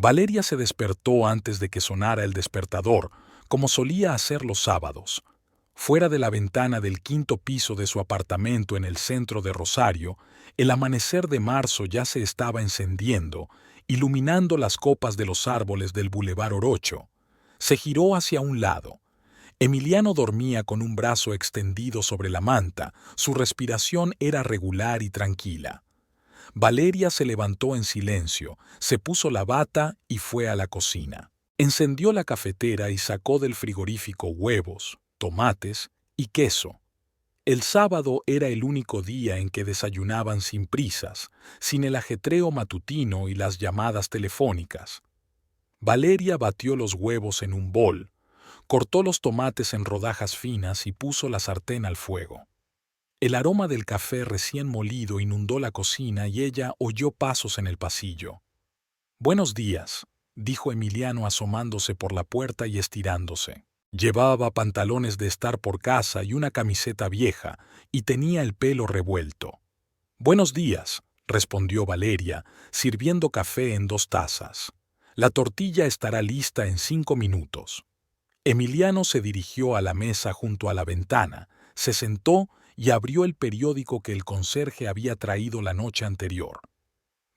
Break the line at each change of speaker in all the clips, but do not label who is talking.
Valeria se despertó antes de que sonara el despertador, como solía hacer los sábados. Fuera de la ventana del quinto piso de su apartamento en el centro de Rosario, el amanecer de marzo ya se estaba encendiendo, iluminando las copas de los árboles del Boulevard Orocho. Se giró hacia un lado. Emiliano dormía con un brazo extendido sobre la manta, su respiración era regular y tranquila. Valeria se levantó en silencio, se puso la bata y fue a la cocina. Encendió la cafetera y sacó del frigorífico huevos, tomates y queso. El sábado era el único día en que desayunaban sin prisas, sin el ajetreo matutino y las llamadas telefónicas. Valeria batió los huevos en un bol, cortó los tomates en rodajas finas y puso la sartén al fuego. El aroma del café recién molido inundó la cocina y ella oyó pasos en el pasillo. «Buenos días», dijo Emiliano asomándose por la puerta y estirándose. Llevaba pantalones de estar por casa y una camiseta vieja, y tenía el pelo revuelto. «Buenos días», respondió Valeria, sirviendo café en 2 tazas. «La tortilla estará lista en 5 minutos». Emiliano se dirigió a la mesa junto a la ventana, se sentó y abrió el periódico que el conserje había traído la noche anterior.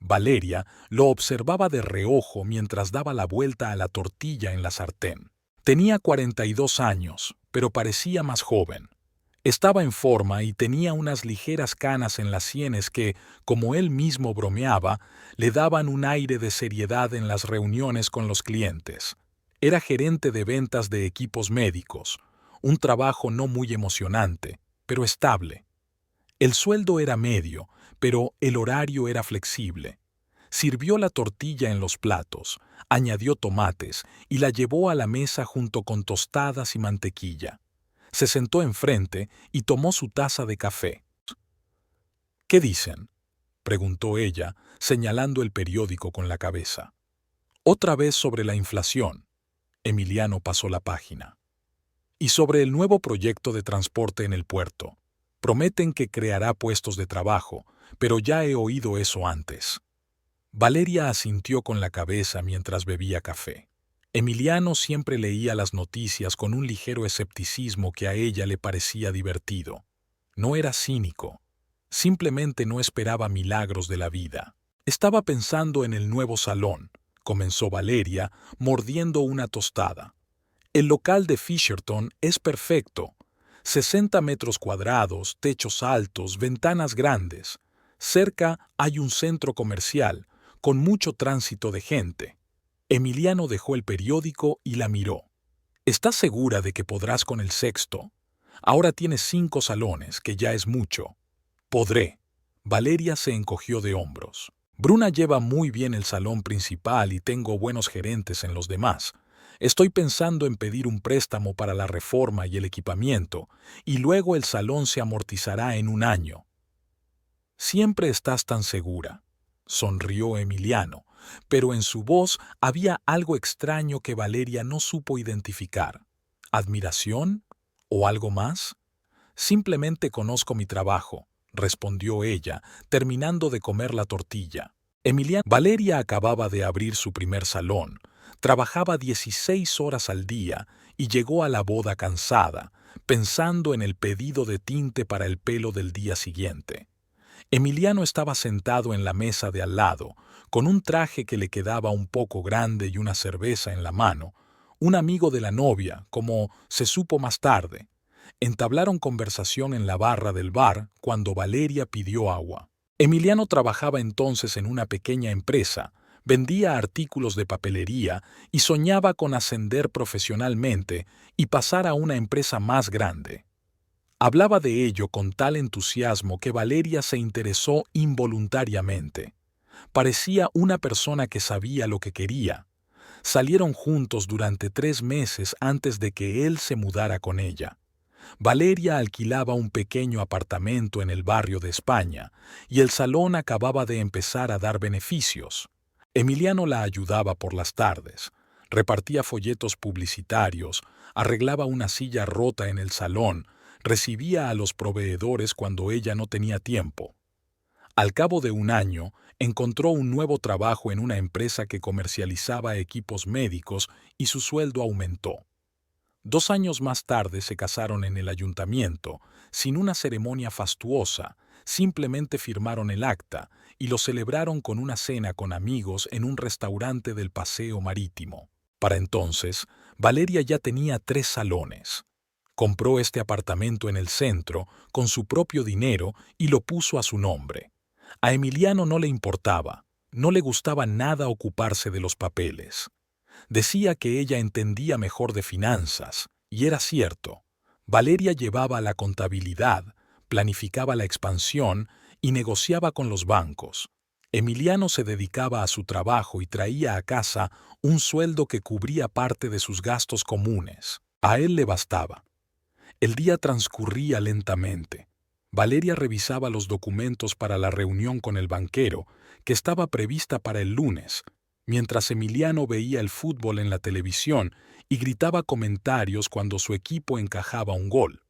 Valeria lo observaba de reojo mientras daba la vuelta a la tortilla en la sartén. Tenía 42 años, pero parecía más joven. Estaba en forma y tenía unas ligeras canas en las sienes que, como él mismo bromeaba, le daban un aire de seriedad en las reuniones con los clientes. Era gerente de ventas de equipos médicos, un trabajo no muy emocionante, pero estable. El sueldo era medio, pero el horario era flexible. Sirvió la tortilla en los platos, añadió tomates y la llevó a la mesa junto con tostadas y mantequilla. Se sentó enfrente y tomó su taza de café. «¿Qué dicen?», preguntó ella, señalando el periódico con la cabeza. «Otra vez sobre la inflación». Emiliano pasó la página. «Y sobre el nuevo proyecto de transporte en el puerto. Prometen que creará puestos de trabajo, pero ya he oído eso antes». Valeria asintió con la cabeza mientras bebía café. Emiliano siempre leía las noticias con un ligero escepticismo que a ella le parecía divertido. No era cínico. Simplemente no esperaba milagros de la vida. «Estaba pensando en el nuevo salón», comenzó Valeria, mordiendo una tostada. «El local de Fisherton es perfecto. 60 metros cuadrados, techos altos, ventanas grandes. Cerca hay un centro comercial, con mucho tránsito de gente». Emiliano dejó el periódico y la miró. «¿Estás segura de que podrás con el sexto? Ahora tienes 5 salones, que ya es mucho». «Podré». Valeria se encogió de hombros. «Bruna lleva muy bien el salón principal y tengo buenos gerentes en los demás. Estoy pensando en pedir un préstamo para la reforma y el equipamiento, y luego el salón se amortizará en 1 año». «Siempre estás tan segura», sonrió Emiliano, pero en su voz había algo extraño que Valeria no supo identificar. ¿Admiración? ¿O algo más? «Simplemente conozco mi trabajo», respondió ella, terminando de comer la tortilla. Valeria acababa de abrir su primer salón, trabajaba 16 horas al día y llegó a la boda cansada, pensando en el pedido de tinte para el pelo del día siguiente. Emiliano estaba sentado en la mesa de al lado, con un traje que le quedaba un poco grande y una cerveza en la mano, un amigo de la novia, como se supo más tarde. Entablaron conversación en la barra del bar cuando Valeria pidió agua. Emiliano trabajaba entonces en una pequeña empresa, vendía artículos de papelería y soñaba con ascender profesionalmente y pasar a una empresa más grande. Hablaba de ello con tal entusiasmo que Valeria se interesó involuntariamente. Parecía una persona que sabía lo que quería. Salieron juntos durante 3 meses antes de que él se mudara con ella. Valeria alquilaba un pequeño apartamento en el barrio de España y el salón acababa de empezar a dar beneficios. Emiliano la ayudaba por las tardes, repartía folletos publicitarios, arreglaba una silla rota en el salón, recibía a los proveedores cuando ella no tenía tiempo. Al cabo de un año, encontró un nuevo trabajo en una empresa que comercializaba equipos médicos y su sueldo aumentó. 2 años más tarde se casaron en el ayuntamiento, sin una ceremonia fastuosa, simplemente firmaron el acta y lo celebraron con una cena con amigos en un restaurante del Paseo Marítimo. Para entonces, Valeria ya tenía 3 salones. Compró este apartamento en el centro con su propio dinero y lo puso a su nombre. A Emiliano no le importaba, no le gustaba nada ocuparse de los papeles. Decía que ella entendía mejor de finanzas, y era cierto. Valeria llevaba la contabilidad, planificaba la expansión y negociaba con los bancos. Emiliano se dedicaba a su trabajo y traía a casa un sueldo que cubría parte de sus gastos comunes. A él le bastaba. El día transcurría lentamente. Valeria revisaba los documentos para la reunión con el banquero, que estaba prevista para el lunes, mientras Emiliano veía el fútbol en la televisión y gritaba comentarios cuando su equipo encajaba un gol.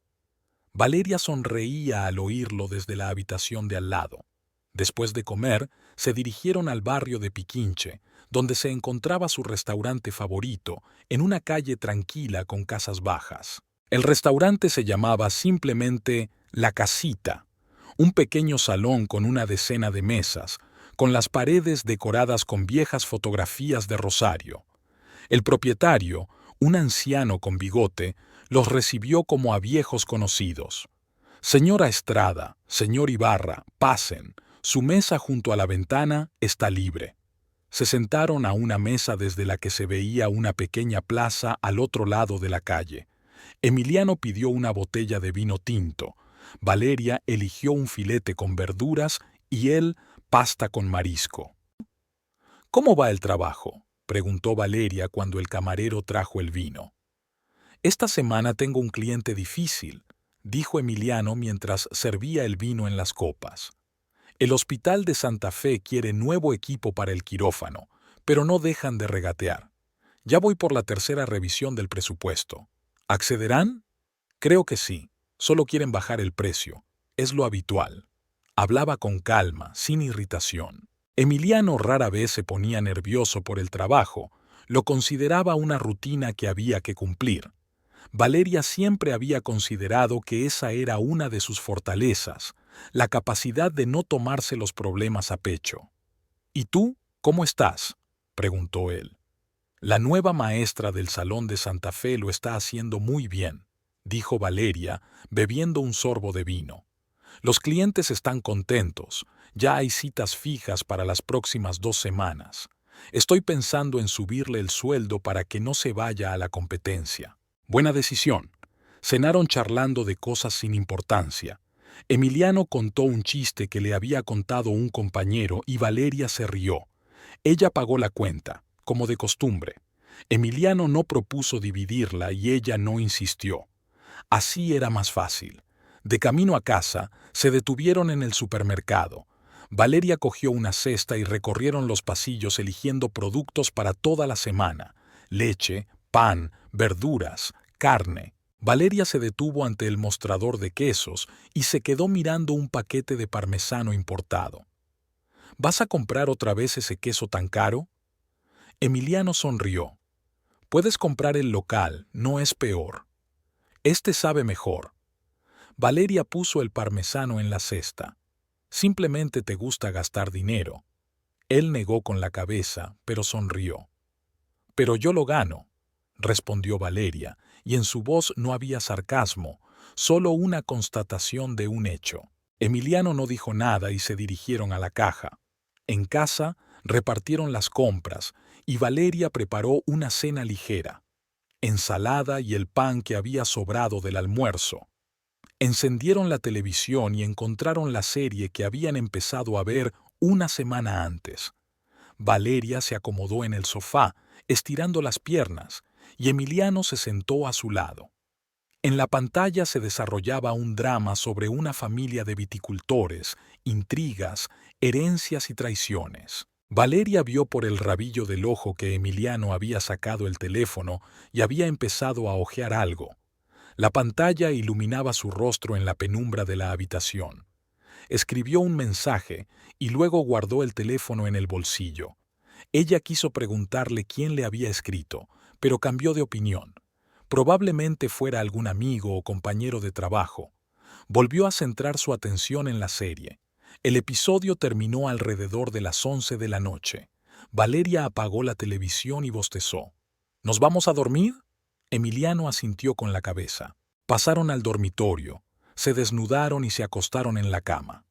Valeria sonreía al oírlo desde la habitación de al lado. Después de comer, se dirigieron al barrio de Piquinche, donde se encontraba su restaurante favorito, en una calle tranquila con casas bajas. El restaurante se llamaba simplemente La Casita, un pequeño salón con una decena de mesas, con las paredes decoradas con viejas fotografías de Rosario. El propietario, un anciano con bigote, los recibió como a viejos conocidos. «Señora Estrada, señor Ibarra, pasen. Su mesa junto a la ventana está libre». Se sentaron a una mesa desde la que se veía una pequeña plaza al otro lado de la calle. Emiliano pidió una botella de vino tinto. Valeria eligió un filete con verduras y él pasta con marisco. «¿Cómo va el trabajo?», preguntó Valeria cuando el camarero trajo el vino. «Esta semana tengo un cliente difícil», dijo Emiliano mientras servía el vino en las copas. «El Hospital de Santa Fe quiere nuevo equipo para el quirófano, pero no dejan de regatear. Ya voy por la tercera revisión del presupuesto. ¿Accederán? Creo que sí. Solo quieren bajar el precio. Es lo habitual». Hablaba con calma, sin irritación. Emiliano rara vez se ponía nervioso por el trabajo. Lo consideraba una rutina que había que cumplir. Valeria siempre había considerado que esa era una de sus fortalezas, la capacidad de no tomarse los problemas a pecho. «¿Y tú, cómo estás?», preguntó él. «La nueva maestra del Salón de Santa Fe lo está haciendo muy bien», dijo Valeria, bebiendo un sorbo de vino. «Los clientes están contentos. Ya hay citas fijas para las próximas 2 semanas. Estoy pensando en subirle el sueldo para que no se vaya a la competencia». Buena decisión. Cenaron charlando de cosas sin importancia. Emiliano contó un chiste que le había contado un compañero y Valeria se rió. Ella pagó la cuenta, como de costumbre. Emiliano no propuso dividirla y ella no insistió. Así era más fácil. De camino a casa, se detuvieron en el supermercado. Valeria cogió una cesta y recorrieron los pasillos eligiendo productos para toda la semana: leche, pan, verduras, carne. Valeria se detuvo ante el mostrador de quesos y se quedó mirando un paquete de parmesano importado. «¿Vas a comprar otra vez ese queso tan caro?». Emiliano sonrió. «Puedes comprar el local, no es peor. Este sabe mejor». Valeria puso el parmesano en la cesta. «Simplemente te gusta gastar dinero». Él negó con la cabeza, pero sonrió. «Pero yo lo gano», respondió Valeria, y en su voz no había sarcasmo, solo una constatación de un hecho. Emiliano no dijo nada y se dirigieron a la caja. En casa repartieron las compras y Valeria preparó una cena ligera: ensalada y el pan que había sobrado del almuerzo. Encendieron la televisión y encontraron la serie que habían empezado a ver una semana antes. Valeria se acomodó en el sofá, estirando las piernas, y Emiliano se sentó a su lado. En la pantalla se desarrollaba un drama sobre una familia de viticultores, intrigas, herencias y traiciones. Valeria vio por el rabillo del ojo que Emiliano había sacado el teléfono y había empezado a hojear algo. La pantalla iluminaba su rostro en la penumbra de la habitación. escribió un mensaje y luego guardó el teléfono en el bolsillo. Ella quiso preguntarle quién le había escrito, pero cambió de opinión. Probablemente fuera algún amigo o compañero de trabajo. Volvió a centrar su atención en la serie. El episodio terminó alrededor de las 11 de la noche. Valeria apagó la televisión y bostezó. ¿Nos vamos a dormir? Emiliano asintió con la cabeza. Pasaron al dormitorio, se desnudaron y se acostaron en la cama.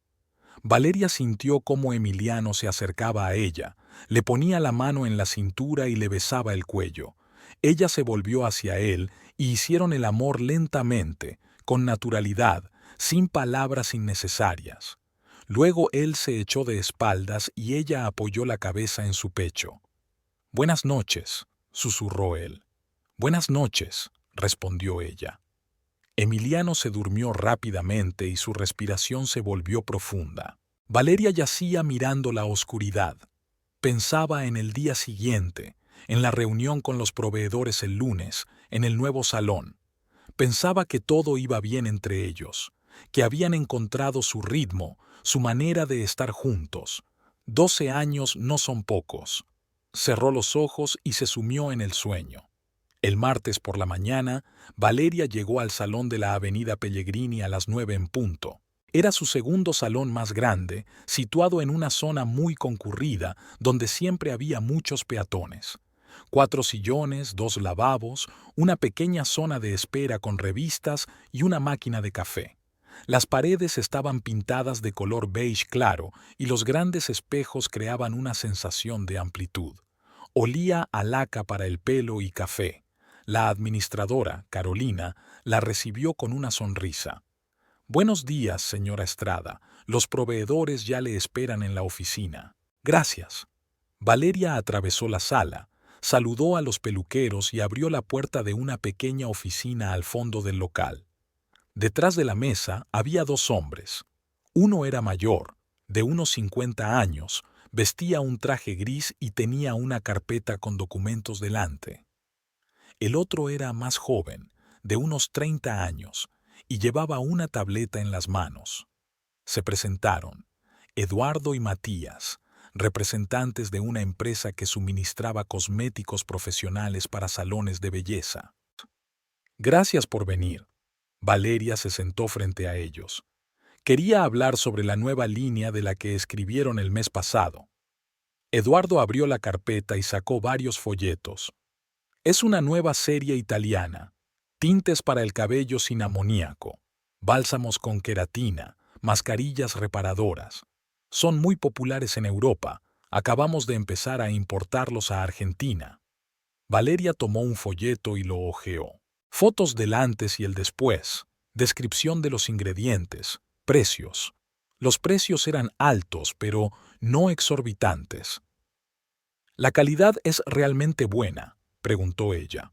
Valeria sintió cómo Emiliano se acercaba a ella, le ponía la mano en la cintura y le besaba el cuello. Ella se volvió hacia él y hicieron el amor lentamente, con naturalidad, sin palabras innecesarias. Luego él se echó de espaldas y ella apoyó la cabeza en su pecho. «Buenas noches», susurró él. «Buenas noches», respondió ella. Emiliano se durmió rápidamente y su respiración se volvió profunda. Valeria yacía mirando la oscuridad. Pensaba en el día siguiente, en la reunión con los proveedores el lunes, en el nuevo salón. Pensaba que todo iba bien entre ellos, que habían encontrado su ritmo, su manera de estar juntos. 12 años no son pocos. Cerró los ojos y se sumió en el sueño. El martes por la mañana, Valeria llegó al salón de la avenida Pellegrini a las 9 en punto. Era su segundo salón más grande, situado en una zona muy concurrida, donde siempre había muchos peatones. 4 sillones, 2 lavabos, una pequeña zona de espera con revistas y una máquina de café. Las paredes estaban pintadas de color beige claro y los grandes espejos creaban una sensación de amplitud. Olía a laca para el pelo y café. La administradora, Carolina, la recibió con una sonrisa. «Buenos días, señora Estrada. Los proveedores ya le esperan en la oficina». «Gracias». Valeria atravesó la sala, saludó a los peluqueros y abrió la puerta de una pequeña oficina al fondo del local. Detrás de la mesa había 2 hombres. Uno era mayor, de unos 50 años, vestía un traje gris y tenía una carpeta con documentos delante. El otro era más joven, de unos 30 años, y llevaba una tableta en las manos. Se presentaron, Eduardo y Matías, representantes de una empresa que suministraba cosméticos profesionales para salones de belleza. «Gracias por venir». Valeria se sentó frente a ellos. Quería hablar sobre la nueva línea de la que escribieron el mes pasado. Eduardo abrió la carpeta y sacó varios folletos. «Es una nueva serie italiana. Tintes para el cabello sin amoníaco, bálsamos con queratina, mascarillas reparadoras. Son muy populares en Europa. Acabamos de empezar a importarlos a Argentina». Valeria tomó un folleto y lo hojeó. Fotos del antes y el después, descripción de los ingredientes, precios. Los precios eran altos, pero no exorbitantes. «¿La calidad es realmente buena?», preguntó ella.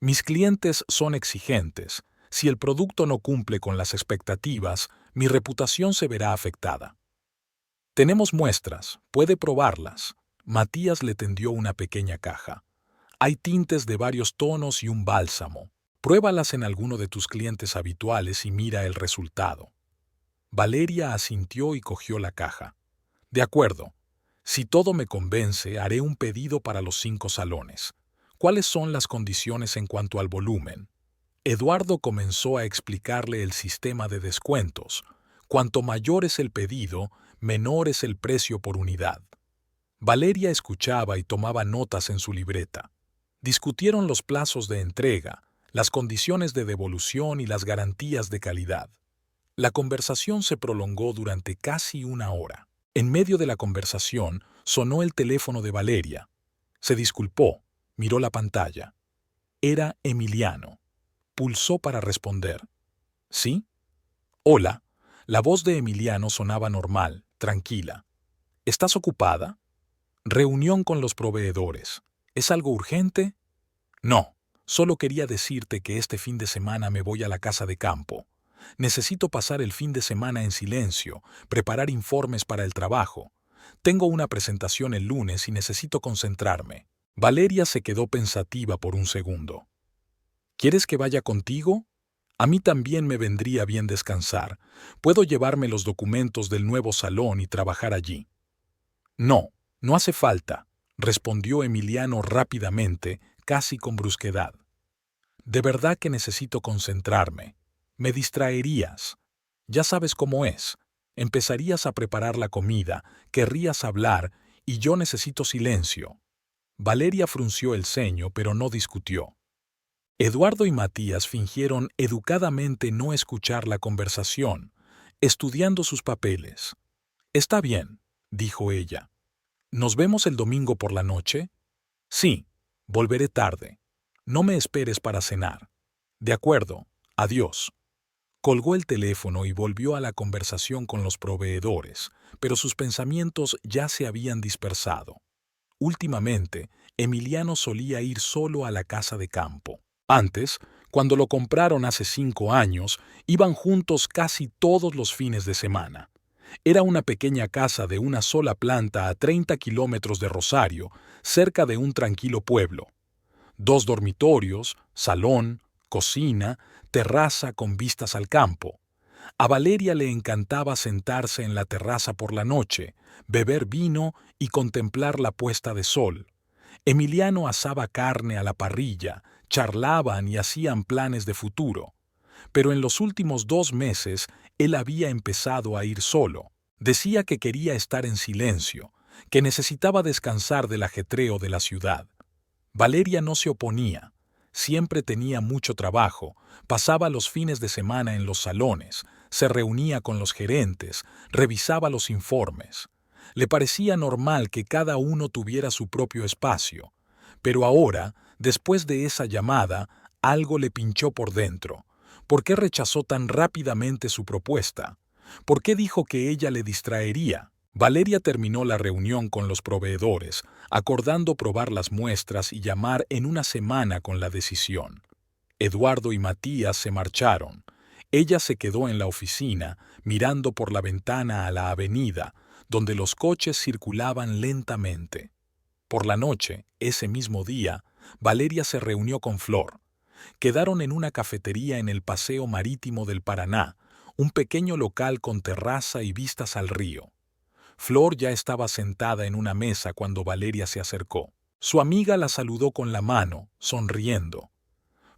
«Mis clientes son exigentes. Si el producto no cumple con las expectativas, mi reputación se verá afectada». «Tenemos muestras, puede probarlas». Matías le tendió una pequeña caja. «Hay tintes de varios tonos y un bálsamo. Pruébalas en alguno de tus clientes habituales y mira el resultado». Valeria asintió y cogió la caja. «De acuerdo. Si todo me convence, haré un pedido para los 5 salones. ¿Cuáles son las condiciones en cuanto al volumen?». Eduardo comenzó a explicarle el sistema de descuentos. Cuanto mayor es el pedido, menor es el precio por unidad. Valeria escuchaba y tomaba notas en su libreta. Discutieron los plazos de entrega, las condiciones de devolución y las garantías de calidad. La conversación se prolongó durante casi 1 hora. En medio de la conversación sonó el teléfono de Valeria. Se disculpó, miró la pantalla. Era Emiliano. Pulsó para responder. ¿Sí? «Hola». La voz de Emiliano sonaba normal, tranquila. «¿Estás ocupada?» «Reunión con los proveedores. ¿Es algo urgente?» «No, solo quería decirte que este fin de semana me voy a la casa de campo. Necesito pasar el fin de semana en silencio, preparar informes para el trabajo. Tengo una presentación el lunes y necesito concentrarme». Valeria se quedó pensativa por un segundo. «¿Quieres que vaya contigo?». A mí también me vendría bien descansar. Puedo llevarme los documentos del nuevo salón y trabajar allí. No, no hace falta, respondió Emiliano rápidamente, casi con brusquedad. De verdad que necesito concentrarme. Me distraerías. Ya sabes cómo es. Empezarías a preparar la comida, querrías hablar, y yo necesito silencio. Valeria frunció el ceño, pero no discutió. Eduardo y Matías fingieron educadamente no escuchar la conversación, estudiando sus papeles. Está bien, dijo ella. ¿Nos vemos el domingo por la noche? Sí, volveré tarde. No me esperes para cenar. De acuerdo, adiós. Colgó el teléfono y volvió a la conversación con los proveedores, pero sus pensamientos ya se habían dispersado. Últimamente, Emiliano solía ir solo a la casa de campo. Antes, cuando lo compraron hace 5 años, iban juntos casi todos los fines de semana. Era una pequeña casa de una sola planta a 30 kilómetros de Rosario, cerca de un tranquilo pueblo. 2 dormitorios, salón, cocina, terraza con vistas al campo. A Valeria le encantaba sentarse en la terraza por la noche, beber vino y contemplar la puesta de sol. Emiliano asaba carne a la parrilla, charlaban y hacían planes de futuro. Pero en los últimos 2 meses él había empezado a ir solo. Decía que quería estar en silencio, que necesitaba descansar del ajetreo de la ciudad. Valeria no se oponía. Siempre tenía mucho trabajo, pasaba los fines de semana en los salones, se reunía con los gerentes, revisaba los informes. Le parecía normal que cada uno tuviera su propio espacio. Pero ahora, después de esa llamada, algo le pinchó por dentro. ¿Por qué rechazó tan rápidamente su propuesta? ¿Por qué dijo que ella le distraería? Valeria terminó la reunión con los proveedores, acordando probar las muestras y llamar en una semana con la decisión. Eduardo y Matías se marcharon. Ella se quedó en la oficina, mirando por la ventana a la avenida, donde los coches circulaban lentamente. Por la noche, ese mismo día, Valeria se reunió con Flor. Quedaron en una cafetería en el Paseo Marítimo del Paraná, un pequeño local con terraza y vistas al río. Flor ya estaba sentada en una mesa cuando Valeria se acercó. Su amiga la saludó con la mano, sonriendo.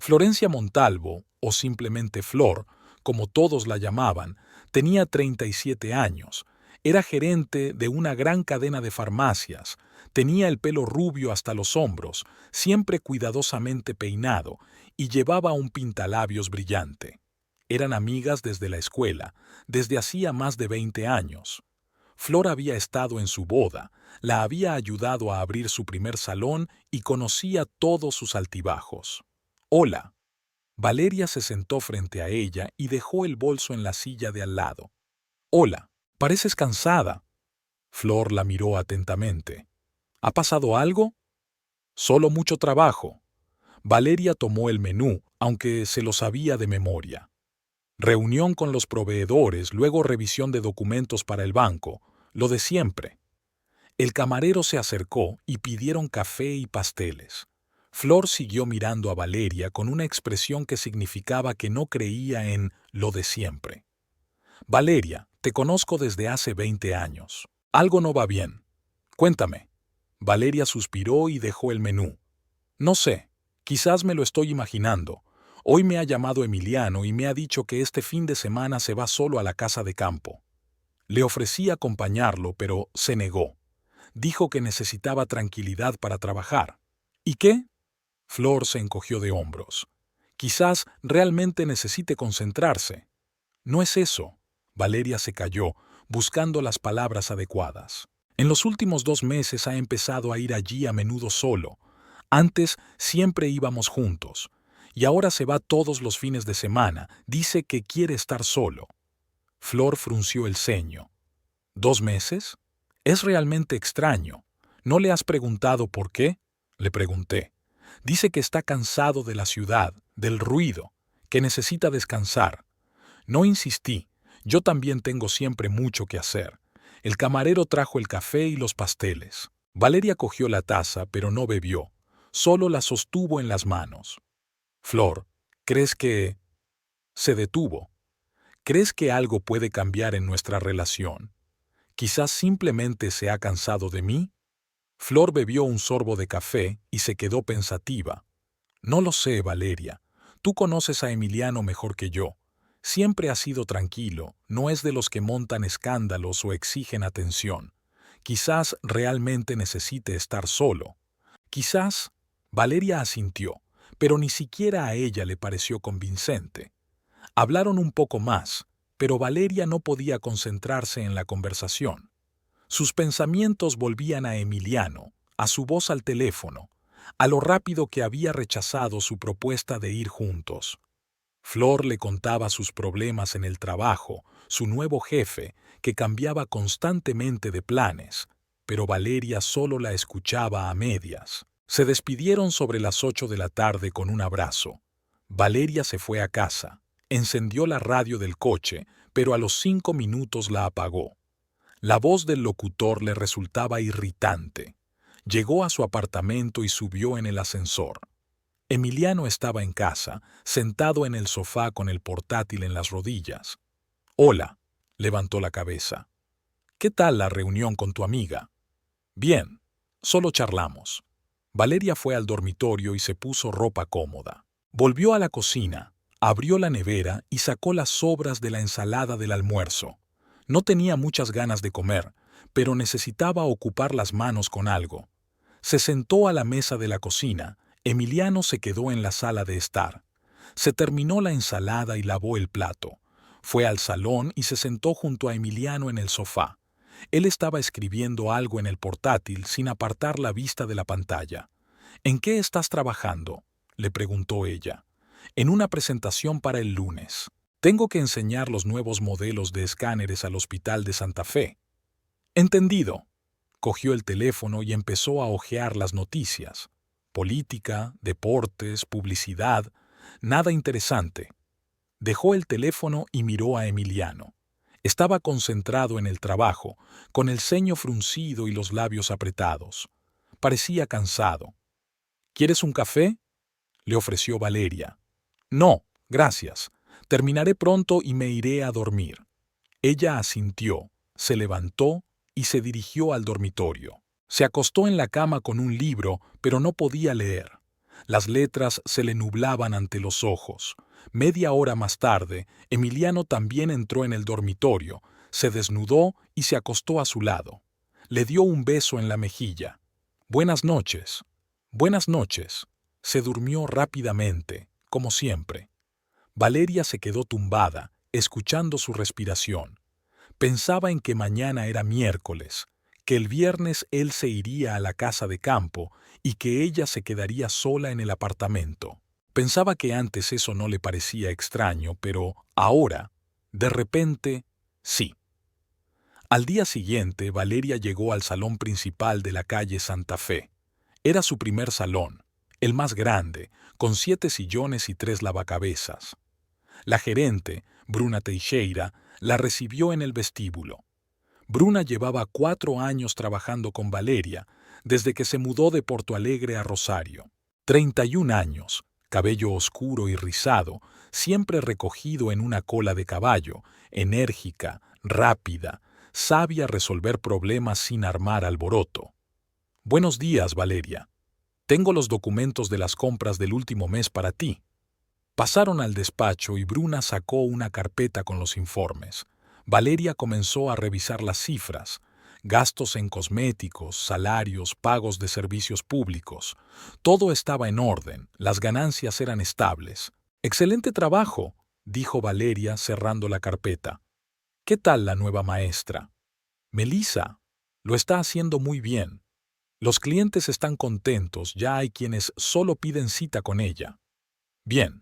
Florencia Montalvo, o simplemente Flor, como todos la llamaban, tenía 37 años. Era gerente de una gran cadena de farmacias. Tenía el pelo rubio hasta los hombros, siempre cuidadosamente peinado, y llevaba un pintalabios brillante. Eran amigas desde la escuela, desde hacía más de 20 años. Flor había estado en su boda, la había ayudado a abrir su primer salón y conocía todos sus altibajos. «Hola». Valeria se sentó frente a ella y dejó el bolso en la silla de al lado. «Hola, pareces cansada». Flor la miró atentamente. «¿Ha pasado algo?» «Solo mucho trabajo». Valeria tomó el menú, aunque se lo sabía de memoria. Reunión con los proveedores, luego revisión de documentos para el banco, lo de siempre. El camarero se acercó y pidieron café y pasteles. Flor siguió mirando a Valeria con una expresión que significaba que no creía en lo de siempre. «Valeria, te conozco desde hace 20 años. Algo no va bien. Cuéntame». Valeria suspiró y dejó el menú. «No sé, quizás me lo estoy imaginando. Hoy me ha llamado Emiliano y me ha dicho que este fin de semana se va solo a la casa de campo. Le ofrecí acompañarlo, pero se negó. Dijo que necesitaba tranquilidad para trabajar. ¿Y qué?» Flor se encogió de hombros. «Quizás realmente necesite concentrarse». «No es eso». Valeria se calló, buscando las palabras adecuadas. En los últimos 2 meses ha empezado a ir allí a menudo solo. Antes siempre íbamos juntos. Y ahora se va todos los fines de semana. Dice que quiere estar solo. Flor frunció el ceño. ¿2 meses? Es realmente extraño. ¿No le has preguntado por qué? Le pregunté. Dice que está cansado de la ciudad, del ruido, que necesita descansar. No insistí. Yo también tengo siempre mucho que hacer. El camarero trajo el café y los pasteles. Valeria cogió la taza, pero no bebió. Solo la sostuvo en las manos. «Flor, ¿crees que...?» Se detuvo. ¿Crees que algo puede cambiar en nuestra relación? ¿Quizás simplemente se ha cansado de mí? Flor bebió un sorbo de café y se quedó pensativa. No lo sé, Valeria. Tú conoces a Emiliano mejor que yo. Siempre ha sido tranquilo, no es de los que montan escándalos o exigen atención. Quizás realmente necesite estar solo. Quizás. Valeria asintió, pero ni siquiera a ella le pareció convincente. Hablaron un poco más, pero Valeria no podía concentrarse en la conversación. Sus pensamientos volvían a Emiliano, a su voz al teléfono, a lo rápido que había rechazado su propuesta de ir juntos. Flor le contaba sus problemas en el trabajo, su nuevo jefe, que cambiaba constantemente de planes, pero Valeria solo la escuchaba a medias. Se despidieron sobre las 8 de la tarde con un abrazo. Valeria se fue a casa, encendió la radio del coche, pero a los 5 minutos la apagó. La voz del locutor le resultaba irritante. Llegó a su apartamento y subió en el ascensor. Emiliano estaba en casa, sentado en el sofá con el portátil en las rodillas. «Hola», levantó la cabeza. «¿Qué tal la reunión con tu amiga?» «Bien, solo charlamos». Valeria fue al dormitorio y se puso ropa cómoda. Volvió a la cocina, abrió la nevera y sacó las sobras de la ensalada del almuerzo. No tenía muchas ganas de comer, pero necesitaba ocupar las manos con algo. Se sentó a la mesa de la cocina. Emiliano se quedó en la sala de estar. Se terminó la ensalada y lavó el plato. Fue al salón y se sentó junto a Emiliano en el sofá. Él estaba escribiendo algo en el portátil sin apartar la vista de la pantalla. «¿En qué estás trabajando?», le preguntó ella. «En una presentación para el lunes. Tengo que enseñar los nuevos modelos de escáneres al Hospital de Santa Fe». «Entendido». Cogió el teléfono y empezó a hojear las noticias. Política, deportes, publicidad, nada interesante. Dejó el teléfono y miró a Emiliano. Estaba concentrado en el trabajo, con el ceño fruncido y los labios apretados. Parecía cansado. «¿Quieres un café?», le ofreció Valeria. «No, gracias. Terminaré pronto y me iré a dormir». Ella asintió, se levantó y se dirigió al dormitorio. Se acostó en la cama con un libro, pero no podía leer. Las letras se le nublaban ante los ojos. Media hora más tarde, Emiliano también entró en el dormitorio, se desnudó y se acostó a su lado. Le dio un beso en la mejilla. «Buenas noches». «Buenas noches». Se durmió rápidamente, como siempre. Valeria se quedó tumbada, escuchando su respiración. Pensaba en que mañana era miércoles, que el viernes él se iría a la casa de campo y que ella se quedaría sola en el apartamento. Pensaba que antes eso no le parecía extraño, pero ahora, de repente, sí. Al día siguiente, Valeria llegó al salón principal de la calle Santa Fe. Era su primer salón, el más grande, con 7 sillones y 3 lavacabezas. La gerente, Bruna Teixeira, la recibió en el vestíbulo. Bruna llevaba 4 años trabajando con Valeria, desde que se mudó de Porto Alegre a Rosario. 31 años, cabello oscuro y rizado, siempre recogido en una cola de caballo, enérgica, rápida, sabia resolver problemas sin armar alboroto. «Buenos días, Valeria. Tengo los documentos de las compras del último mes para ti». Pasaron al despacho y Bruna sacó una carpeta con los informes. Valeria comenzó a revisar las cifras, gastos en cosméticos, salarios, pagos de servicios públicos. Todo estaba en orden, las ganancias eran estables. «Excelente trabajo», dijo Valeria cerrando la carpeta. «¿Qué tal la nueva maestra?» «Melissa, lo está haciendo muy bien. Los clientes están contentos, ya hay quienes solo piden cita con ella». «Bien.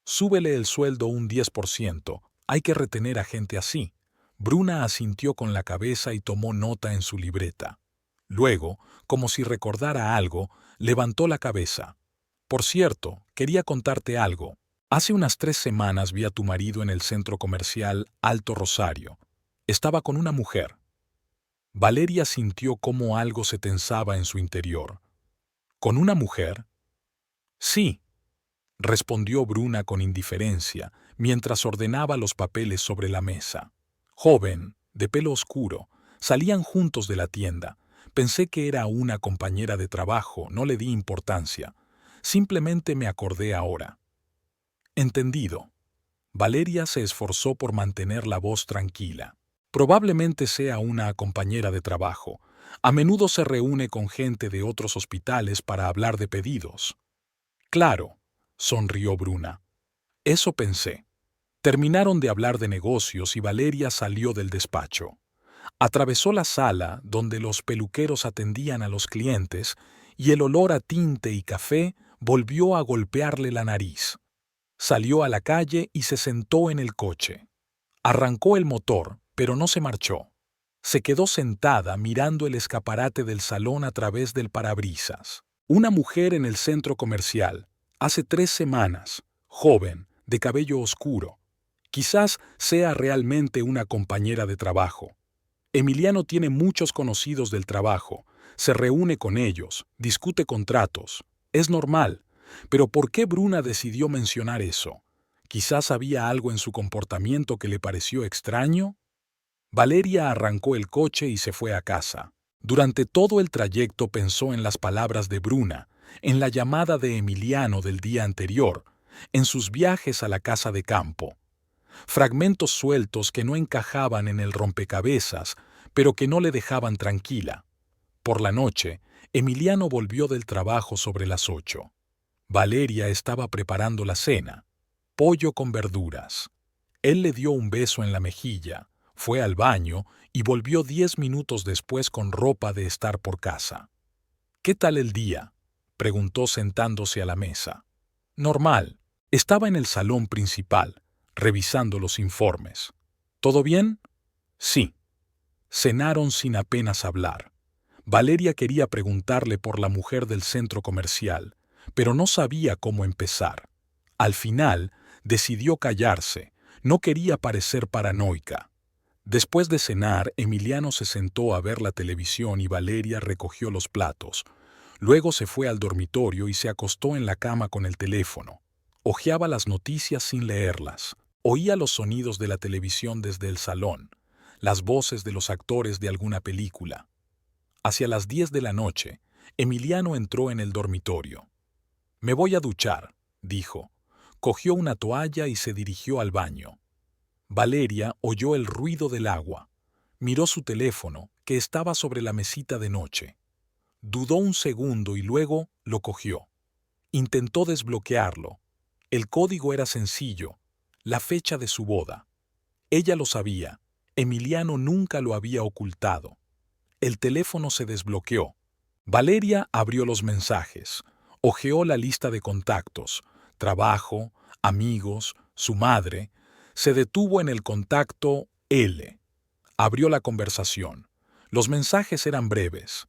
Súbele el sueldo un 10%, hay que retener a gente así». Bruna asintió con la cabeza y tomó nota en su libreta. Luego, como si recordara algo, levantó la cabeza. «Por cierto, quería contarte algo. Hace unas 3 semanas vi a tu marido en el centro comercial Alto Rosario. Estaba con una mujer». Valeria sintió cómo algo se tensaba en su interior. «¿Con una mujer?» «Sí», respondió Bruna con indiferencia, mientras ordenaba los papeles sobre la mesa. Joven, de pelo oscuro, salían juntos de la tienda. Pensé que era una compañera de trabajo, no le di importancia. Simplemente me acordé ahora. Entendido. Valeria se esforzó por mantener la voz tranquila. Probablemente sea una compañera de trabajo. A menudo se reúne con gente de otros hospitales para hablar de pedidos. Claro, sonrió Bruna. Eso pensé. Terminaron de hablar de negocios y Valeria salió del despacho. Atravesó la sala donde los peluqueros atendían a los clientes y el olor a tinte y café volvió a golpearle la nariz. Salió a la calle y se sentó en el coche. Arrancó el motor, pero no se marchó. Se quedó sentada mirando el escaparate del salón a través del parabrisas. Una mujer en el centro comercial, hace 3 semanas, joven, de cabello oscuro. Quizás sea realmente una compañera de trabajo. Emiliano tiene muchos conocidos del trabajo, se reúne con ellos, discute contratos. Es normal, pero ¿por qué Bruna decidió mencionar eso? ¿Quizás había algo en su comportamiento que le pareció extraño? Valeria arrancó el coche y se fue a casa. Durante todo el trayecto pensó en las palabras de Bruna, en la llamada de Emiliano del día anterior, en sus viajes a la casa de campo. Fragmentos sueltos que no encajaban en el rompecabezas, pero que no le dejaban tranquila. Por la noche, Emiliano volvió del trabajo sobre las 8. Valeria estaba preparando la cena, pollo con verduras. Él le dio un beso en la mejilla, fue al baño y volvió 10 minutos después con ropa de estar por casa. «¿Qué tal el día?», preguntó sentándose a la mesa. «Normal». Estaba en el salón principal, revisando los informes. «¿Todo bien?». «Sí». Cenaron sin apenas hablar. Valeria quería preguntarle por la mujer del centro comercial, pero no sabía cómo empezar. Al final, decidió callarse. No quería parecer paranoica. Después de cenar, Emiliano se sentó a ver la televisión y Valeria recogió los platos. Luego se fue al dormitorio y se acostó en la cama con el teléfono. Hojeaba las noticias sin leerlas. Oía los sonidos de la televisión desde el salón, las voces de los actores de alguna película. Hacia las 10 de la noche, Emiliano entró en el dormitorio. «Me voy a duchar», dijo. Cogió una toalla y se dirigió al baño. Valeria oyó el ruido del agua. Miró su teléfono, que estaba sobre la mesita de noche. Dudó un segundo y luego lo cogió. Intentó desbloquearlo. El código era sencillo, la fecha de su boda. Ella lo sabía. Emiliano nunca lo había ocultado. El teléfono se desbloqueó. Valeria abrió los mensajes. Hojeó la lista de contactos, trabajo, amigos, su madre. Se detuvo en el contacto L. Abrió la conversación. Los mensajes eran breves.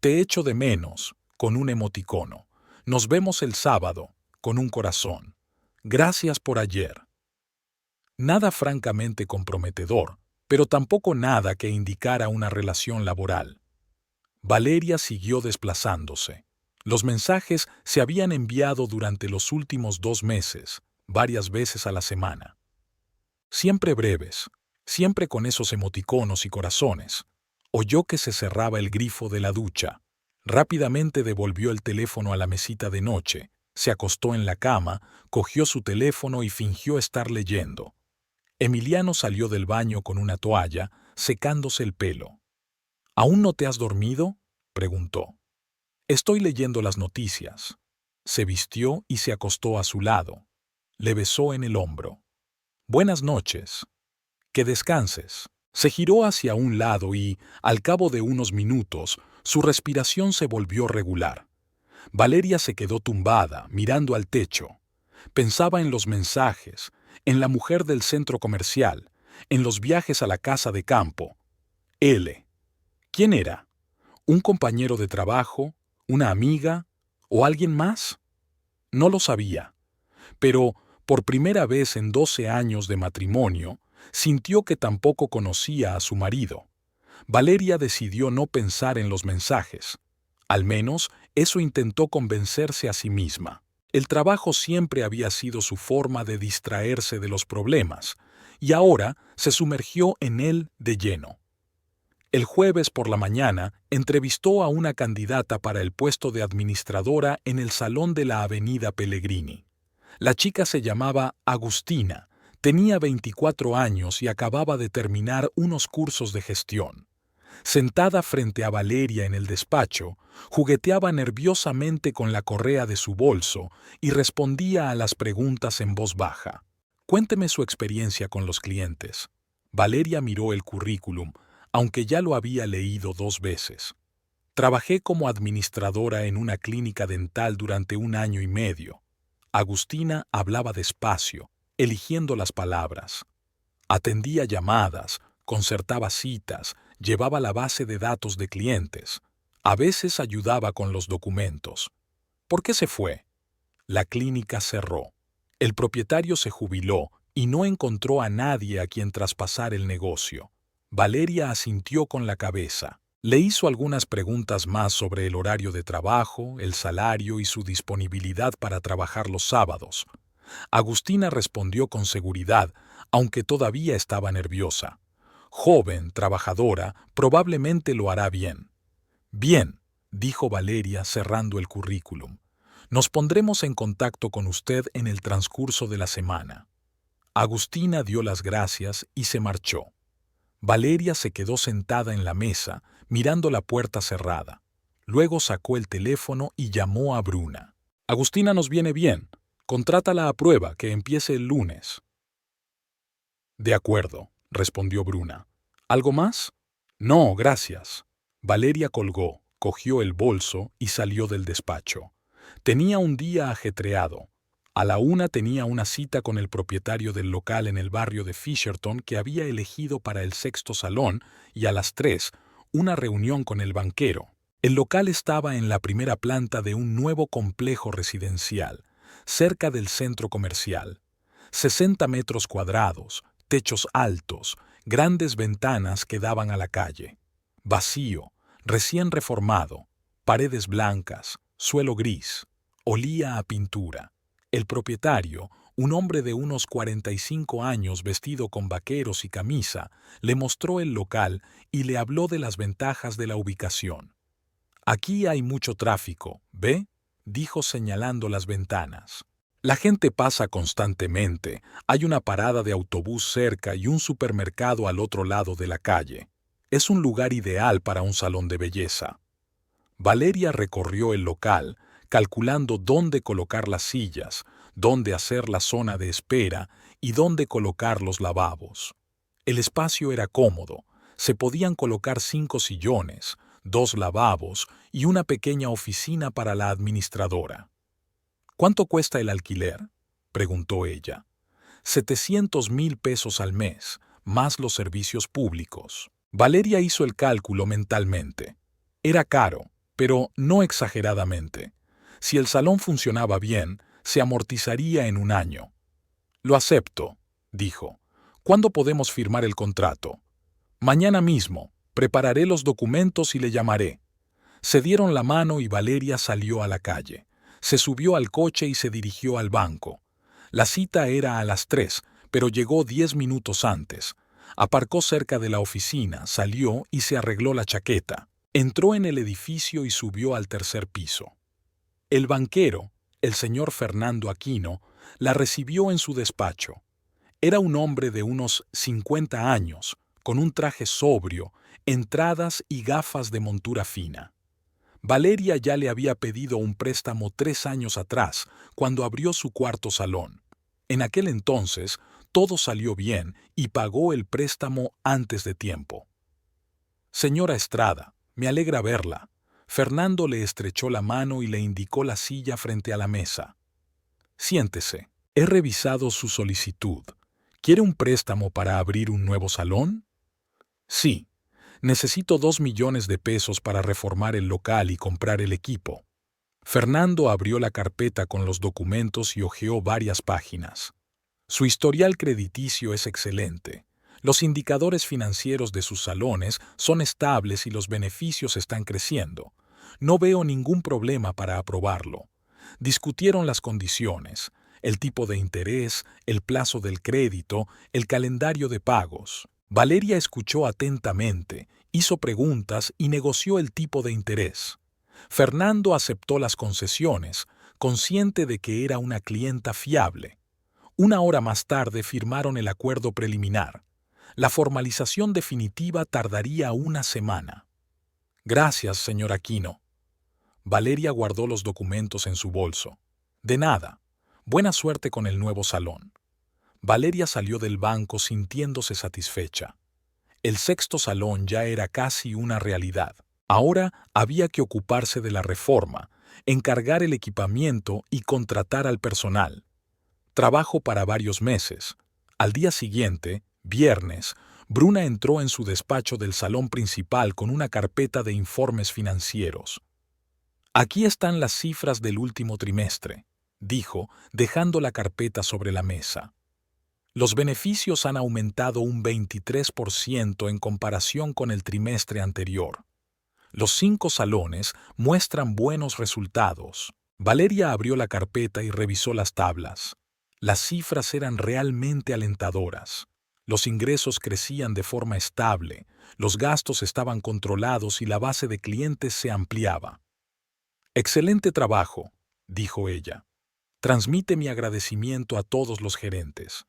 «Te echo de menos», con un emoticono. «Nos vemos el sábado», con un corazón. «Gracias por ayer». Nada francamente comprometedor, pero tampoco nada que indicara una relación laboral. Valeria siguió desplazándose. Los mensajes se habían enviado durante los últimos 2 meses, varias veces a la semana. Siempre breves, siempre con esos emoticonos y corazones. Oyó que se cerraba el grifo de la ducha. Rápidamente devolvió el teléfono a la mesita de noche, se acostó en la cama, cogió su teléfono y fingió estar leyendo. Emiliano salió del baño con una toalla, secándose el pelo. «¿Aún no te has dormido?», preguntó. «Estoy leyendo las noticias». Se vistió y se acostó a su lado. Le besó en el hombro. «Buenas noches. Que descanses». Se giró hacia un lado y, al cabo de unos minutos, su respiración se volvió regular. Valeria se quedó tumbada, mirando al techo. Pensaba en los mensajes, en la mujer del centro comercial, en los viajes a la casa de campo. L. ¿Quién era? ¿Un compañero de trabajo? ¿Una amiga? ¿O alguien más? No lo sabía. Pero, por primera vez en 12 años de matrimonio, sintió que tampoco conocía a su marido. Valeria decidió no pensar en los mensajes. Al menos, eso intentó convencerse a sí misma. El trabajo siempre había sido su forma de distraerse de los problemas, y ahora se sumergió en él de lleno. El jueves por la mañana entrevistó a una candidata para el puesto de administradora en el salón de la Avenida Pellegrini. La chica se llamaba Agustina, tenía 24 años y acababa de terminar unos cursos de gestión. Sentada frente a Valeria en el despacho, jugueteaba nerviosamente con la correa de su bolso y respondía a las preguntas en voz baja. Cuénteme su experiencia con los clientes. Valeria miró el currículum, aunque ya lo había leído 2 veces. Trabajé como administradora en una clínica dental durante 1 año y medio. Agustina hablaba despacio, eligiendo las palabras. Atendía llamadas, concertaba citas, llevaba la base de datos de clientes. A veces ayudaba con los documentos. ¿Por qué se fue? La clínica cerró. El propietario se jubiló y no encontró a nadie a quien traspasar el negocio. Valeria asintió con la cabeza. Le hizo algunas preguntas más sobre el horario de trabajo, el salario y su disponibilidad para trabajar los sábados. Agustina respondió con seguridad, aunque todavía estaba nerviosa. Joven, trabajadora, probablemente lo hará bien. Bien, dijo Valeria cerrando el currículum. Nos pondremos en contacto con usted en el transcurso de la semana. Agustina dio las gracias y se marchó. Valeria se quedó sentada en la mesa, mirando la puerta cerrada. Luego sacó el teléfono y llamó a Bruna. Agustina nos viene bien. Contrátala a prueba, que empiece el lunes. De acuerdo, respondió Bruna. ¿Algo más? No, gracias. Valeria colgó, cogió el bolso y salió del despacho. Tenía un día ajetreado. A la 1 tenía una cita con el propietario del local en el barrio de Fisherton que había elegido para el 6º salón y a las 3 una reunión con el banquero. El local estaba en la primera planta de un nuevo complejo residencial, cerca del centro comercial. 60 metros cuadrados, techos altos, grandes ventanas que daban a la calle. Vacío, recién reformado, paredes blancas, suelo gris, olía a pintura. El propietario, un hombre de unos 45 años vestido con vaqueros y camisa, le mostró el local y le habló de las ventajas de la ubicación. Aquí hay mucho tráfico, ¿ve?, dijo señalando las ventanas. La gente pasa constantemente, hay una parada de autobús cerca y un supermercado al otro lado de la calle. Es un lugar ideal para un salón de belleza. Valeria recorrió el local, calculando dónde colocar las sillas, dónde hacer la zona de espera y dónde colocar los lavabos. El espacio era cómodo, se podían colocar 5 sillones, 2 lavabos y una pequeña oficina para la administradora. ¿Cuánto cuesta el alquiler?, preguntó ella. 700,000 pesos al mes, más los servicios públicos. Valeria hizo el cálculo mentalmente. Era caro, pero no exageradamente. Si el salón funcionaba bien, se amortizaría en 1 año. Lo acepto, dijo. ¿Cuándo podemos firmar el contrato? Mañana mismo. Prepararé los documentos y le llamaré. Se dieron la mano y Valeria salió a la calle. Se subió al coche y se dirigió al banco. La cita era a las 3, pero llegó 10 minutos antes. Aparcó cerca de la oficina, salió y se arregló la chaqueta. Entró en el edificio y subió al 3er piso. El banquero, el señor Fernando Aquino, la recibió en su despacho. Era un hombre de unos 50 años, con un traje sobrio, entradas y gafas de montura fina. Valeria ya le había pedido un préstamo 3 años atrás, cuando abrió su cuarto salón. En aquel entonces, todo salió bien y pagó el préstamo antes de tiempo. Señora Estrada, me alegra verla. Fernando le estrechó la mano y le indicó la silla frente a la mesa. Siéntese. He revisado su solicitud. ¿Quiere un préstamo para abrir un nuevo salón? Sí. Necesito 2 millones de pesos para reformar el local y comprar el equipo. Fernando abrió la carpeta con los documentos y hojeó varias páginas. Su historial crediticio es excelente. Los indicadores financieros de sus salones son estables y los beneficios están creciendo. No veo ningún problema para aprobarlo. Discutieron las condiciones, el tipo de interés, el plazo del crédito, el calendario de pagos. Valeria escuchó atentamente, hizo preguntas y negoció el tipo de interés. Fernando aceptó las concesiones, consciente de que era una clienta fiable. Una hora más tarde firmaron el acuerdo preliminar. La formalización definitiva tardaría una semana. Gracias, señor Aquino. Valeria guardó los documentos en su bolso. De nada. Buena suerte con el nuevo salón. Valeria salió del banco sintiéndose satisfecha. El sexto salón ya era casi una realidad. Ahora había que ocuparse de la reforma, encargar el equipamiento y contratar al personal. Trabajo para varios meses. Al día siguiente, viernes, Bruna entró en su despacho del salón principal con una carpeta de informes financieros. Aquí están las cifras del último trimestre, dijo, dejando la carpeta sobre la mesa. Los beneficios han aumentado un 23% en comparación con el trimestre anterior. Los 5 salones muestran buenos resultados. Valeria abrió la carpeta y revisó las tablas. Las cifras eran realmente alentadoras. Los ingresos crecían de forma estable, los gastos estaban controlados y la base de clientes se ampliaba. «Excelente trabajo», dijo ella. «Transmite mi agradecimiento a todos los gerentes».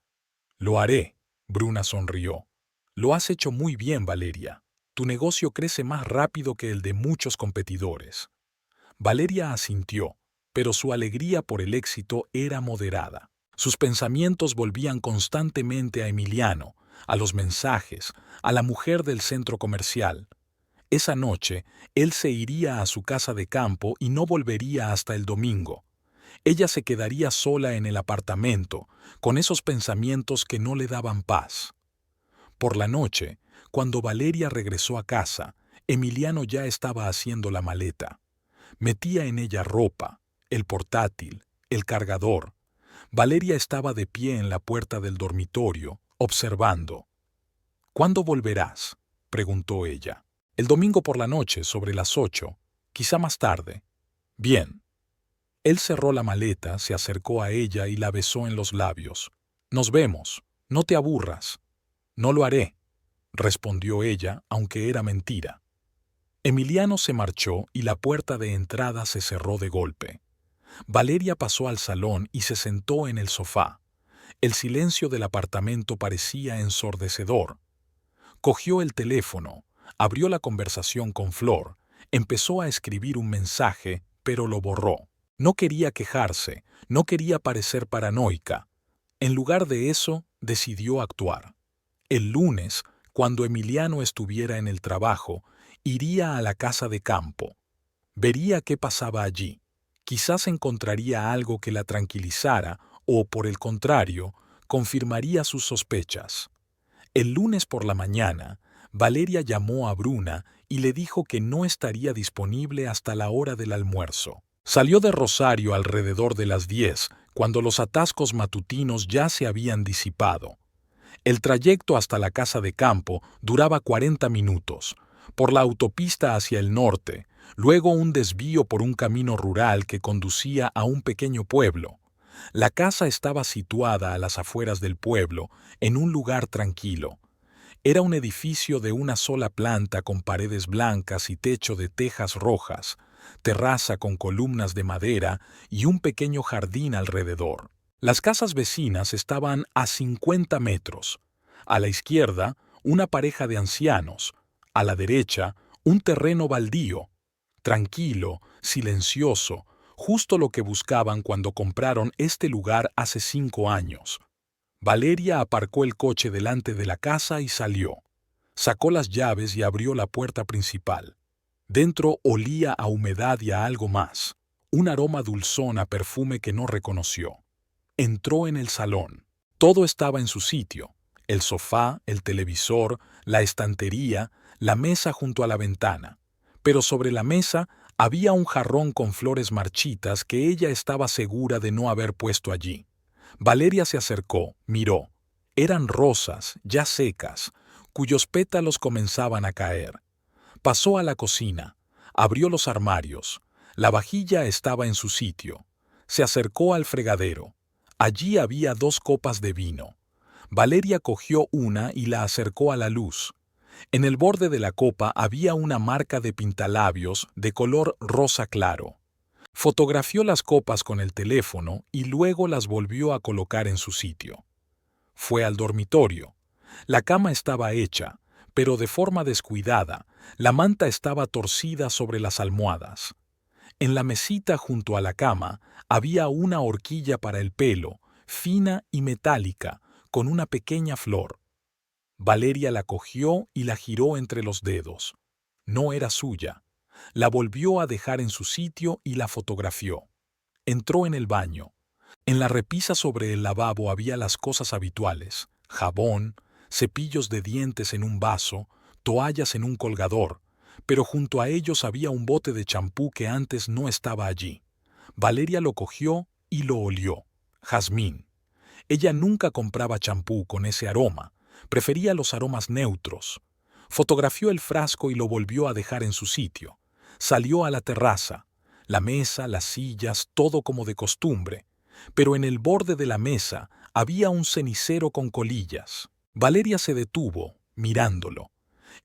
«Lo haré», Bruna sonrió. «Lo has hecho muy bien, Valeria. Tu negocio crece más rápido que el de muchos competidores». Valeria asintió, pero su alegría por el éxito era moderada. Sus pensamientos volvían constantemente a Emiliano, a los mensajes, a la mujer del centro comercial. Esa noche, él se iría a su casa de campo y no volvería hasta el domingo. Ella se quedaría sola en el apartamento, con esos pensamientos que no le daban paz. Por la noche, cuando Valeria regresó a casa, Emiliano ya estaba haciendo la maleta. Metía en ella ropa, el portátil, el cargador. Valeria estaba de pie en la puerta del dormitorio, observando. «¿Cuándo volverás?», preguntó ella. «El domingo por la noche, sobre las 8, quizá más tarde». «Bien». Él cerró la maleta, se acercó a ella y la besó en los labios. «Nos vemos. No te aburras». «No lo haré», respondió ella, aunque era mentira. Emiliano se marchó y la puerta de entrada se cerró de golpe. Valeria pasó al salón y se sentó en el sofá. El silencio del apartamento parecía ensordecedor. Cogió el teléfono, abrió la conversación con Flor, empezó a escribir un mensaje, pero lo borró. No quería quejarse, no quería parecer paranoica. En lugar de eso, decidió actuar. El lunes, cuando Emiliano estuviera en el trabajo, iría a la casa de campo. Vería qué pasaba allí. Quizás encontraría algo que la tranquilizara o, por el contrario, confirmaría sus sospechas. El lunes por la mañana, Valeria llamó a Bruna y le dijo que no estaría disponible hasta la hora del almuerzo. Salió de Rosario alrededor de las 10, cuando los atascos matutinos ya se habían disipado. El trayecto hasta la casa de campo duraba 40 minutos, por la autopista hacia el norte, luego un desvío por un camino rural que conducía a un pequeño pueblo. La casa estaba situada a las afueras del pueblo, en un lugar tranquilo. Era un edificio de una sola planta con paredes blancas y techo de tejas rojas, terraza con columnas de madera y un pequeño jardín alrededor. Las casas vecinas estaban a 50 metros. A la izquierda, una pareja de ancianos. A la derecha, un terreno baldío. Tranquilo, silencioso, justo lo que buscaban cuando compraron este lugar hace 5 años. Valeria aparcó el coche delante de la casa y salió. Sacó las llaves y abrió la puerta principal. Dentro olía a humedad y a algo más, un aroma dulzón a perfume que no reconoció. Entró en el salón. Todo estaba en su sitio: el sofá, el televisor, la estantería, la mesa junto a la ventana. Pero sobre la mesa había un jarrón con flores marchitas que ella estaba segura de no haber puesto allí. Valeria se acercó, miró. Eran rosas, ya secas, cuyos pétalos comenzaban a caer. Pasó a la cocina, abrió los armarios. La vajilla estaba en su sitio. Se acercó al fregadero. Allí había 2 copas de vino. Valeria cogió una y la acercó a la luz. En el borde de la copa había una marca de pintalabios de color rosa claro. Fotografió las copas con el teléfono y luego las volvió a colocar en su sitio. Fue al dormitorio. La cama estaba hecha, pero de forma descuidada. La manta estaba torcida sobre las almohadas. En la mesita junto a la cama había una horquilla para el pelo, fina y metálica, con una pequeña flor. Valeria la cogió y la giró entre los dedos. No era suya. La volvió a dejar en su sitio y la fotografió. Entró en el baño. En la repisa sobre el lavabo había las cosas habituales: jabón, cepillos de dientes en un vaso, toallas en un colgador, pero junto a ellos había un bote de champú que antes no estaba allí. Valeria lo cogió y lo olió. Jazmín. Ella nunca compraba champú con ese aroma, prefería los aromas neutros. Fotografió el frasco y lo volvió a dejar en su sitio. Salió a la terraza. La mesa, las sillas, todo como de costumbre. Pero en el borde de la mesa había un cenicero con colillas. Valeria se detuvo, mirándolo.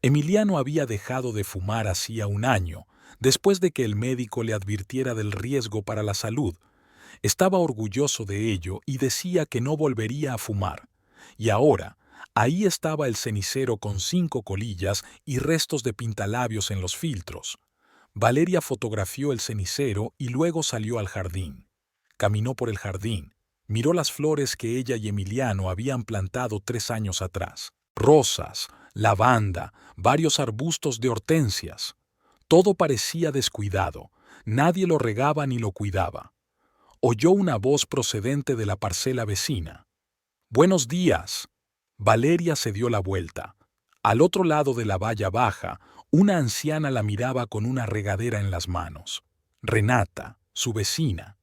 Emiliano había dejado de fumar hacía un año, después de que el médico le advirtiera del riesgo para la salud. Estaba orgulloso de ello y decía que no volvería a fumar. Y ahora, ahí estaba el cenicero con 5 colillas y restos de pintalabios en los filtros. Valeria fotografió el cenicero y luego salió al jardín. Caminó por el jardín, miró las flores que ella y Emiliano habían plantado 3 años atrás. Rosas, lavanda, varios arbustos de hortensias. Todo parecía descuidado, nadie lo regaba ni lo cuidaba. Oyó una voz procedente de la parcela vecina. «Buenos días». Valeria se dio la vuelta. Al otro lado de la valla baja, una anciana la miraba con una regadera en las manos. Renata, su vecina.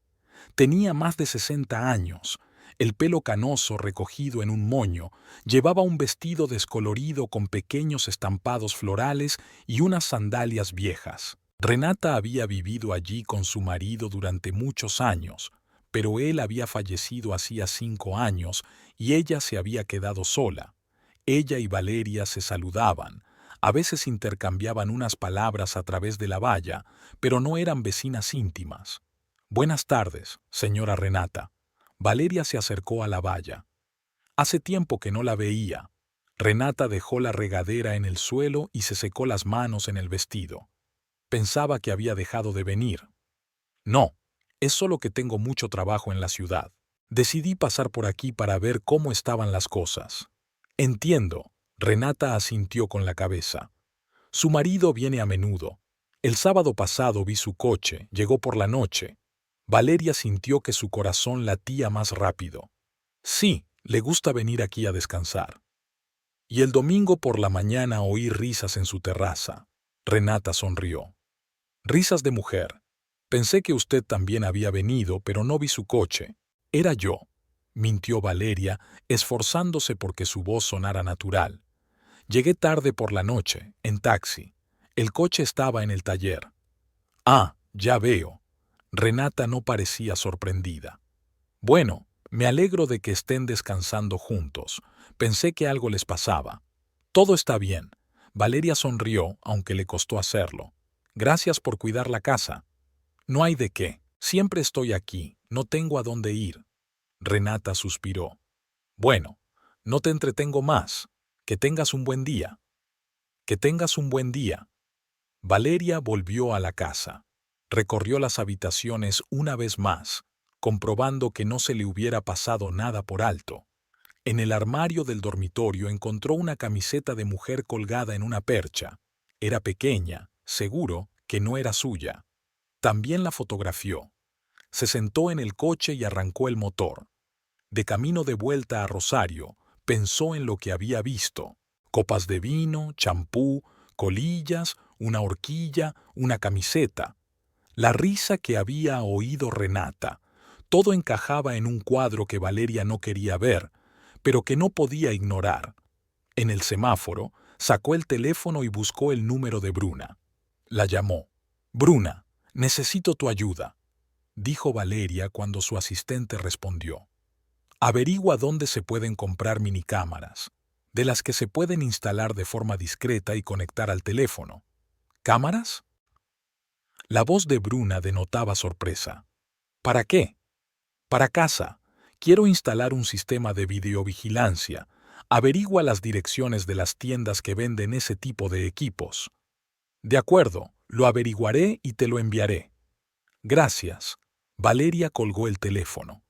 Tenía más de 60 años, el pelo canoso recogido en un moño, llevaba un vestido descolorido con pequeños estampados florales y unas sandalias viejas. Renata había vivido allí con su marido durante muchos años, pero él había fallecido hacía 5 años y ella se había quedado sola. Ella y Valeria se saludaban, a veces intercambiaban unas palabras a través de la valla, pero no eran vecinas íntimas. «Buenas tardes, señora Renata». Valeria se acercó a la valla. Hace tiempo que no la veía. Renata dejó la regadera en el suelo y se secó las manos en el vestido. Pensaba que había dejado de venir. «No, es solo que tengo mucho trabajo en la ciudad. Decidí pasar por aquí para ver cómo estaban las cosas». «Entiendo», Renata asintió con la cabeza. «Su marido viene a menudo. El sábado pasado vi su coche, llegó por la noche». Valeria sintió que su corazón latía más rápido. «Sí, le gusta venir aquí a descansar». «Y el domingo por la mañana oí risas en su terraza». Renata sonrió. «Risas de mujer. Pensé que usted también había venido, pero no vi su coche. Era yo», mintió Valeria, esforzándose porque su voz sonara natural. «Llegué tarde por la noche, en taxi. El coche estaba en el taller». «Ah, ya veo». Renata no parecía sorprendida. «Bueno, me alegro de que estén descansando juntos. Pensé que algo les pasaba». «Todo está bien». Valeria sonrió, aunque le costó hacerlo. «Gracias por cuidar la casa». «No hay de qué. Siempre estoy aquí. No tengo a dónde ir». Renata suspiró. «Bueno, no te entretengo más. Que tengas un buen día». «Que tengas un buen día». Valeria volvió a la casa. Recorrió las habitaciones una vez más, comprobando que no se le hubiera pasado nada por alto. En el armario del dormitorio encontró una camiseta de mujer colgada en una percha. Era pequeña, seguro que no era suya. También la fotografió. Se sentó en el coche y arrancó el motor. De camino de vuelta a Rosario, pensó en lo que había visto: copas de vino, champú, colillas, una horquilla, una camiseta. La risa que había oído Renata. Todo encajaba en un cuadro que Valeria no quería ver, pero que no podía ignorar. En el semáforo, sacó el teléfono y buscó el número de Bruna. La llamó. «Bruna, necesito tu ayuda». dijo Valeria cuando su asistente respondió. Averigua dónde se pueden comprar minicámaras, de las que se pueden instalar de forma discreta y conectar al teléfono. ¿Cámaras? La voz de Bruna denotaba sorpresa. ¿Para qué? Para casa. Quiero instalar un sistema de videovigilancia. Averigua las direcciones de las tiendas que venden ese tipo de equipos. De acuerdo, lo averiguaré y te lo enviaré. Gracias. Valeria colgó el teléfono.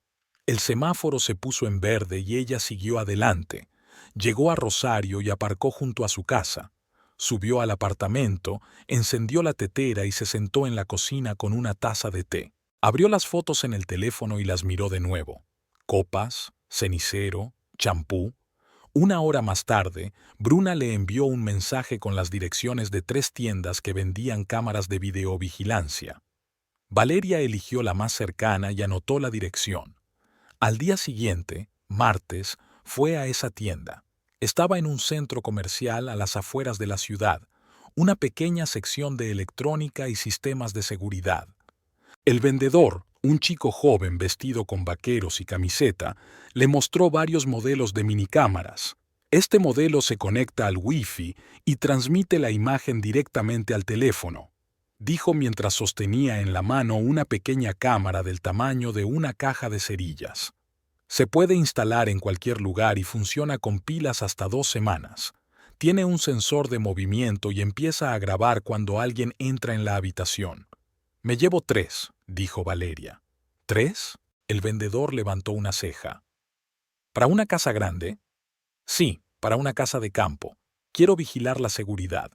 El semáforo se puso en verde y ella siguió adelante. Llegó a Rosario y aparcó junto a su casa. Subió al apartamento, encendió la tetera y se sentó en la cocina con una taza de té. Abrió las fotos en el teléfono y las miró de nuevo. Copas, cenicero, champú. Una hora más tarde, Bruna le envió un mensaje con las direcciones de 3 tiendas que vendían cámaras de videovigilancia. Valeria eligió la más cercana y anotó la dirección. Al día siguiente, martes, fue a esa tienda. Estaba en un centro comercial a las afueras de la ciudad, una pequeña sección de electrónica y sistemas de seguridad. El vendedor, un chico joven vestido con vaqueros y camiseta, le mostró varios modelos de minicámaras. Este modelo se conecta al Wi-Fi y transmite la imagen directamente al teléfono, dijo mientras sostenía en la mano una pequeña cámara del tamaño de una caja de cerillas. Se puede instalar en cualquier lugar y funciona con pilas hasta 2 semanas. Tiene un sensor de movimiento y empieza a grabar cuando alguien entra en la habitación. Me llevo 3, dijo Valeria. ¿3? El vendedor levantó una ceja. ¿Para una casa grande? Sí, para una casa de campo. Quiero vigilar la seguridad.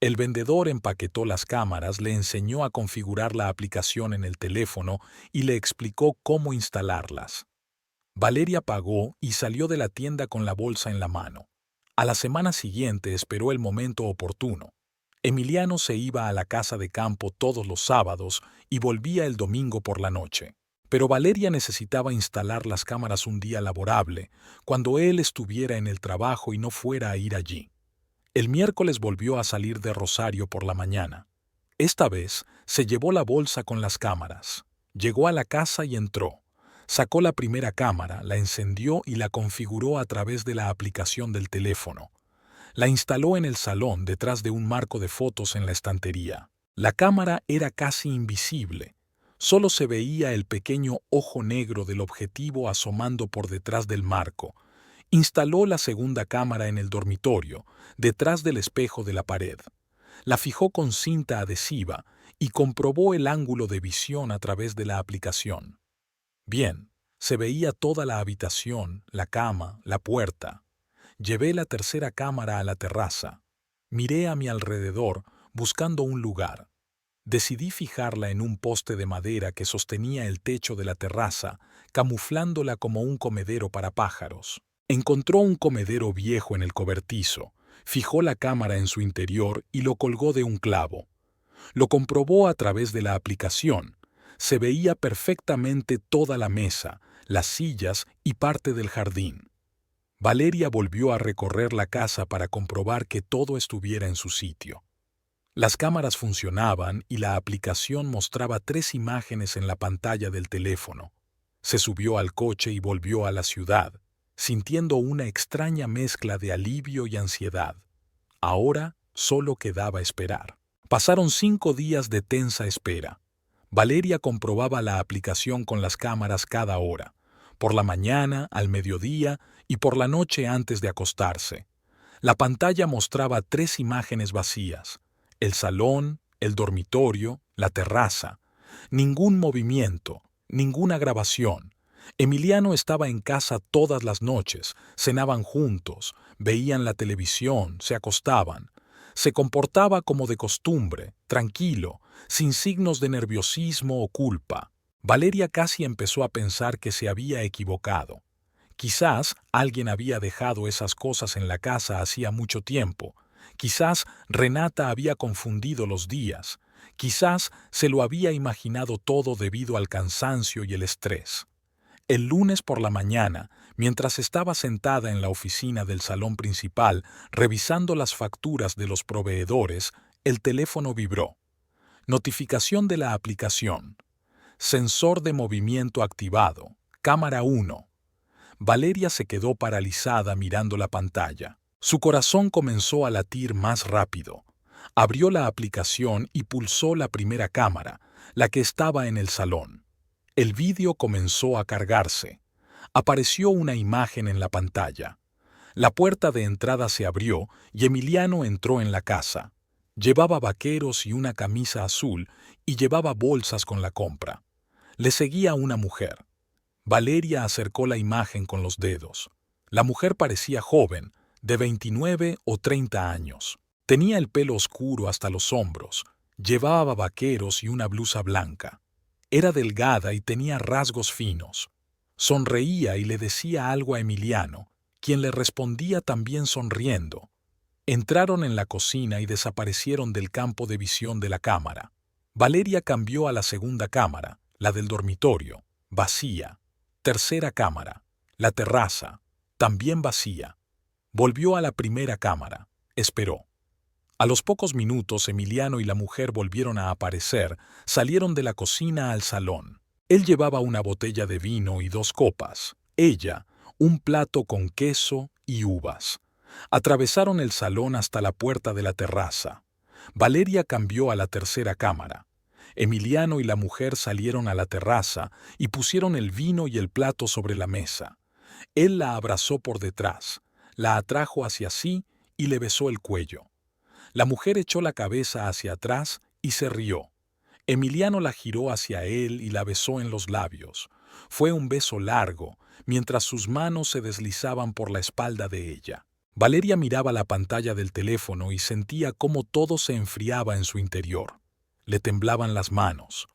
El vendedor empaquetó las cámaras, le enseñó a configurar la aplicación en el teléfono y le explicó cómo instalarlas. Valeria pagó y salió de la tienda con la bolsa en la mano. A la semana siguiente esperó el momento oportuno. Emiliano se iba a la casa de campo todos los sábados y volvía el domingo por la noche. Pero Valeria necesitaba instalar las cámaras un día laborable, cuando él estuviera en el trabajo y no fuera a ir allí. El miércoles volvió a salir de Rosario por la mañana. Esta vez se llevó la bolsa con las cámaras. Llegó a la casa y entró. Sacó la primera cámara, la encendió y la configuró a través de la aplicación del teléfono. La instaló en el salón detrás de un marco de fotos en la estantería. La cámara era casi invisible. Solo se veía el pequeño ojo negro del objetivo asomando por detrás del marco. Instaló la segunda cámara en el dormitorio, detrás del espejo de la pared. La fijó con cinta adhesiva y comprobó el ángulo de visión a través de la aplicación. Bien, se veía toda la habitación, la cama, la puerta. Llevé la tercera cámara a la terraza. Miré a mi alrededor, buscando un lugar. Decidí fijarla en un poste de madera que sostenía el techo de la terraza, camuflándola como un comedero para pájaros. Encontró un comedero viejo en el cobertizo, fijó la cámara en su interior y lo colgó de un clavo. Lo comprobó a través de la aplicación. Se veía perfectamente toda la mesa, las sillas y parte del jardín. Valeria volvió a recorrer la casa para comprobar que todo estuviera en su sitio. Las cámaras funcionaban y la aplicación mostraba 3 imágenes en la pantalla del teléfono. Se subió al coche y volvió a la ciudad, sintiendo una extraña mezcla de alivio y ansiedad. Ahora solo quedaba esperar. Pasaron 5 días de tensa espera. Valeria comprobaba la aplicación con las cámaras cada hora, por la mañana, al mediodía y por la noche antes de acostarse. La pantalla mostraba 3 imágenes vacías: el salón, el dormitorio, la terraza. Ningún movimiento, ninguna grabación. Emiliano estaba en casa todas las noches, cenaban juntos, veían la televisión, se acostaban. Se comportaba como de costumbre, tranquilo, sin signos de nerviosismo o culpa. Valeria casi empezó a pensar que se había equivocado. Quizás alguien había dejado esas cosas en la casa hacía mucho tiempo. Quizás Renata había confundido los días. Quizás se lo había imaginado todo debido al cansancio y el estrés. El lunes por la mañana, mientras estaba sentada en la oficina del salón principal revisando las facturas de los proveedores, el teléfono vibró. Notificación de la aplicación. Sensor de movimiento activado. Cámara 1. Valeria se quedó paralizada mirando la pantalla. Su corazón comenzó a latir más rápido. Abrió la aplicación y pulsó la primera cámara, la que estaba en el salón. El vídeo comenzó a cargarse. Apareció una imagen en la pantalla. La puerta de entrada se abrió y Emiliano entró en la casa. Llevaba vaqueros y una camisa azul y llevaba bolsas con la compra. Le seguía una mujer. Valeria acercó la imagen con los dedos. La mujer parecía joven, de 29 o 30 años. Tenía el pelo oscuro hasta los hombros, llevaba vaqueros y una blusa blanca. Era delgada y tenía rasgos finos. Sonreía y le decía algo a Emiliano, quien le respondía también sonriendo. Entraron en la cocina y desaparecieron del campo de visión de la cámara. Valeria cambió a la segunda cámara, la del dormitorio, vacía. Tercera cámara, la terraza, también vacía. Volvió a la primera cámara, esperó. A los pocos minutos Emiliano y la mujer volvieron a aparecer, salieron de la cocina al salón. Él llevaba una botella de vino y 2 copas, ella, un plato con queso y uvas. Atravesaron el salón hasta la puerta de la terraza. Valeria cambió a la tercera cámara. Emiliano y la mujer salieron a la terraza y pusieron el vino y el plato sobre la mesa. Él la abrazó por detrás, la atrajo hacia sí y le besó el cuello. La mujer echó la cabeza hacia atrás y se rió. Emiliano la giró hacia él y la besó en los labios. Fue un beso largo, mientras sus manos se deslizaban por la espalda de ella. Valeria miraba la pantalla del teléfono y sentía cómo todo se enfriaba en su interior. Le temblaban las manos.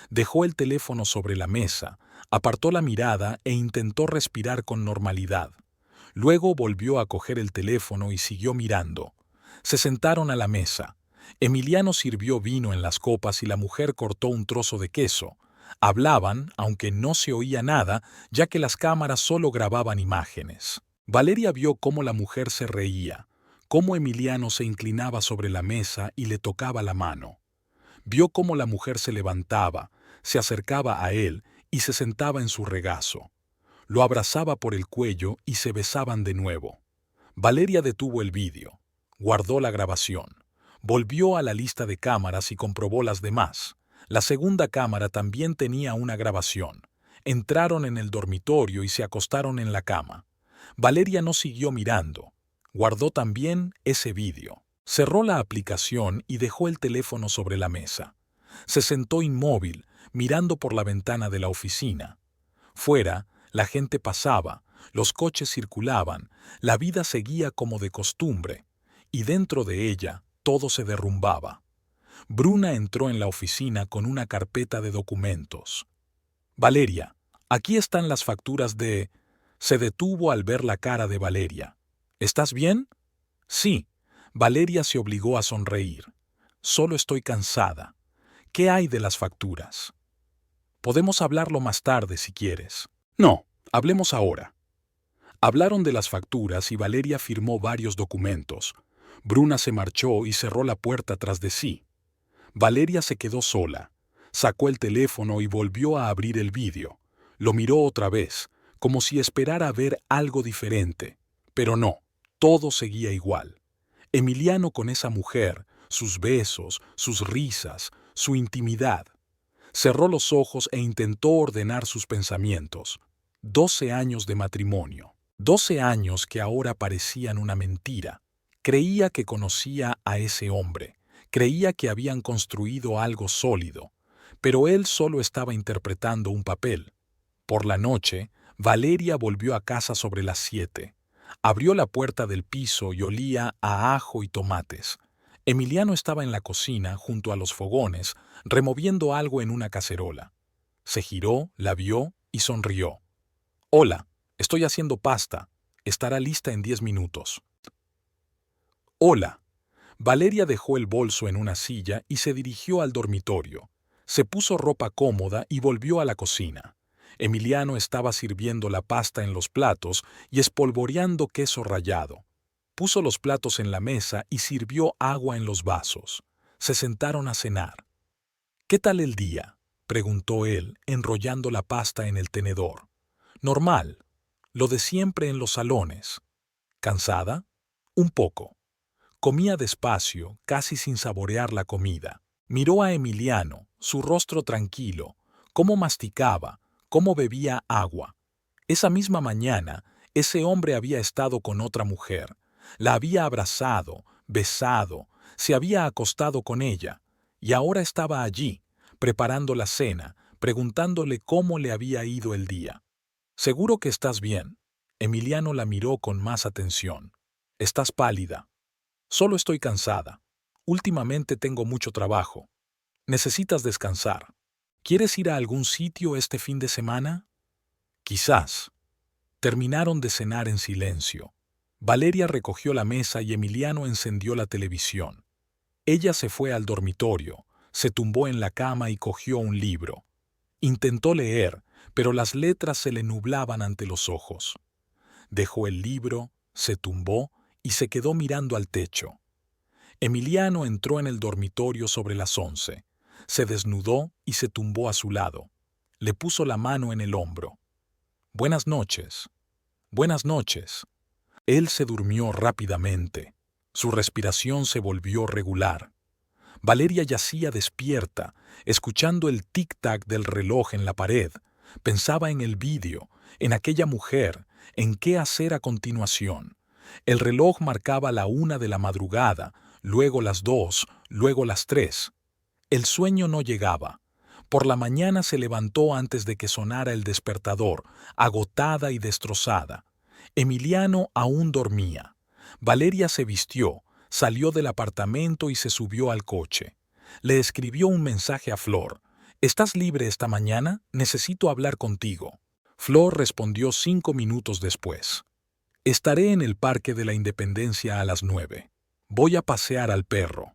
Dejó el teléfono sobre la mesa, apartó la mirada e intentó respirar con normalidad. Luego volvió a coger el teléfono y siguió mirando. Se sentaron a la mesa. Emiliano sirvió vino en las copas y la mujer cortó un trozo de queso. Hablaban, aunque no se oía nada, ya que las cámaras solo grababan imágenes. Valeria vio cómo la mujer se reía, cómo Emiliano se inclinaba sobre la mesa y le tocaba la mano. Vio cómo la mujer se levantaba, se acercaba a él y se sentaba en su regazo. Lo abrazaba por el cuello y se besaban de nuevo. Valeria detuvo el vídeo, guardó la grabación, volvió a la lista de cámaras y comprobó las demás. La segunda cámara también tenía una grabación. Entraron en el dormitorio y se acostaron en la cama. Valeria no siguió mirando. Guardó también ese vídeo. Cerró la aplicación y dejó el teléfono sobre la mesa. Se sentó inmóvil, mirando por la ventana de la oficina. Fuera, la gente pasaba, los coches circulaban, la vida seguía como de costumbre, y dentro de ella todo se derrumbaba. Bruna entró en la oficina con una carpeta de documentos. «Valeria, aquí están las facturas de...» Se detuvo al ver la cara de Valeria. «¿Estás bien?» «Sí». Valeria se obligó a sonreír. «Solo estoy cansada. ¿Qué hay de las facturas?» «Podemos hablarlo más tarde si quieres». «No, hablemos ahora». Hablaron de las facturas y Valeria firmó varios documentos. Bruna se marchó y cerró la puerta tras de sí. Valeria se quedó sola. Sacó el teléfono y volvió a abrir el vídeo. Lo miró otra vez, como si esperara ver algo diferente. Pero no, todo seguía igual. Emiliano con esa mujer, sus besos, sus risas, su intimidad. Cerró los ojos e intentó ordenar sus pensamientos. 12 años de matrimonio. 12 años que ahora parecían una mentira. Creía que conocía a ese hombre. Creía que habían construido algo sólido. Pero él solo estaba interpretando un papel. Por la noche, Valeria volvió a casa sobre las 7. Abrió la puerta del piso y olía a ajo y tomates. Emiliano estaba en la cocina, junto a los fogones, removiendo algo en una cacerola. Se giró, la vio y sonrió. «Hola, estoy haciendo pasta. Estará lista en 10 minutos». «Hola». Valeria dejó el bolso en una silla y se dirigió al dormitorio. Se puso ropa cómoda y volvió a la cocina. Emiliano estaba sirviendo la pasta en los platos y espolvoreando queso rallado. Puso los platos en la mesa y sirvió agua en los vasos. Se sentaron a cenar. «¿Qué tal el día?» preguntó él, enrollando la pasta en el tenedor. Normal, lo de siempre en los salones. ¿Cansada? Un poco. Comía despacio, casi sin saborear la comida. Miró a Emiliano, su rostro tranquilo, cómo masticaba, cómo bebía agua. Esa misma mañana, ese hombre había estado con otra mujer. La había abrazado, besado, se había acostado con ella, y ahora estaba allí, preparando la cena, preguntándole cómo le había ido el día. «Seguro que estás bien». Emiliano la miró con más atención. «Estás pálida». «Solo estoy cansada. Últimamente tengo mucho trabajo. Necesitas descansar. ¿Quieres ir a algún sitio este fin de semana?» «Quizás». Terminaron de cenar en silencio. Valeria recogió la mesa y Emiliano encendió la televisión. Ella se fue al dormitorio, se tumbó en la cama y cogió un libro. Intentó leer, pero las letras se le nublaban ante los ojos. Dejó el libro, se tumbó y se quedó mirando al techo. Emiliano entró en el dormitorio sobre las 11. Se desnudó y se tumbó a su lado. Le puso la mano en el hombro. «Buenas noches». «Buenas noches». Él se durmió rápidamente. Su respiración se volvió regular. Valeria yacía despierta, escuchando el tic-tac del reloj en la pared. Pensaba en el vídeo, en aquella mujer, en qué hacer a continuación. El reloj marcaba la 1 de la madrugada, luego las 2, luego las 3. El sueño no llegaba. Por la mañana se levantó antes de que sonara el despertador, agotada y destrozada. Emiliano aún dormía. Valeria se vistió, salió del apartamento y se subió al coche. Le escribió un mensaje a Flor. «¿Estás libre esta mañana? Necesito hablar contigo». Flor respondió 5 minutos después. «Estaré en el Parque de la Independencia a las 9. Voy a pasear al perro».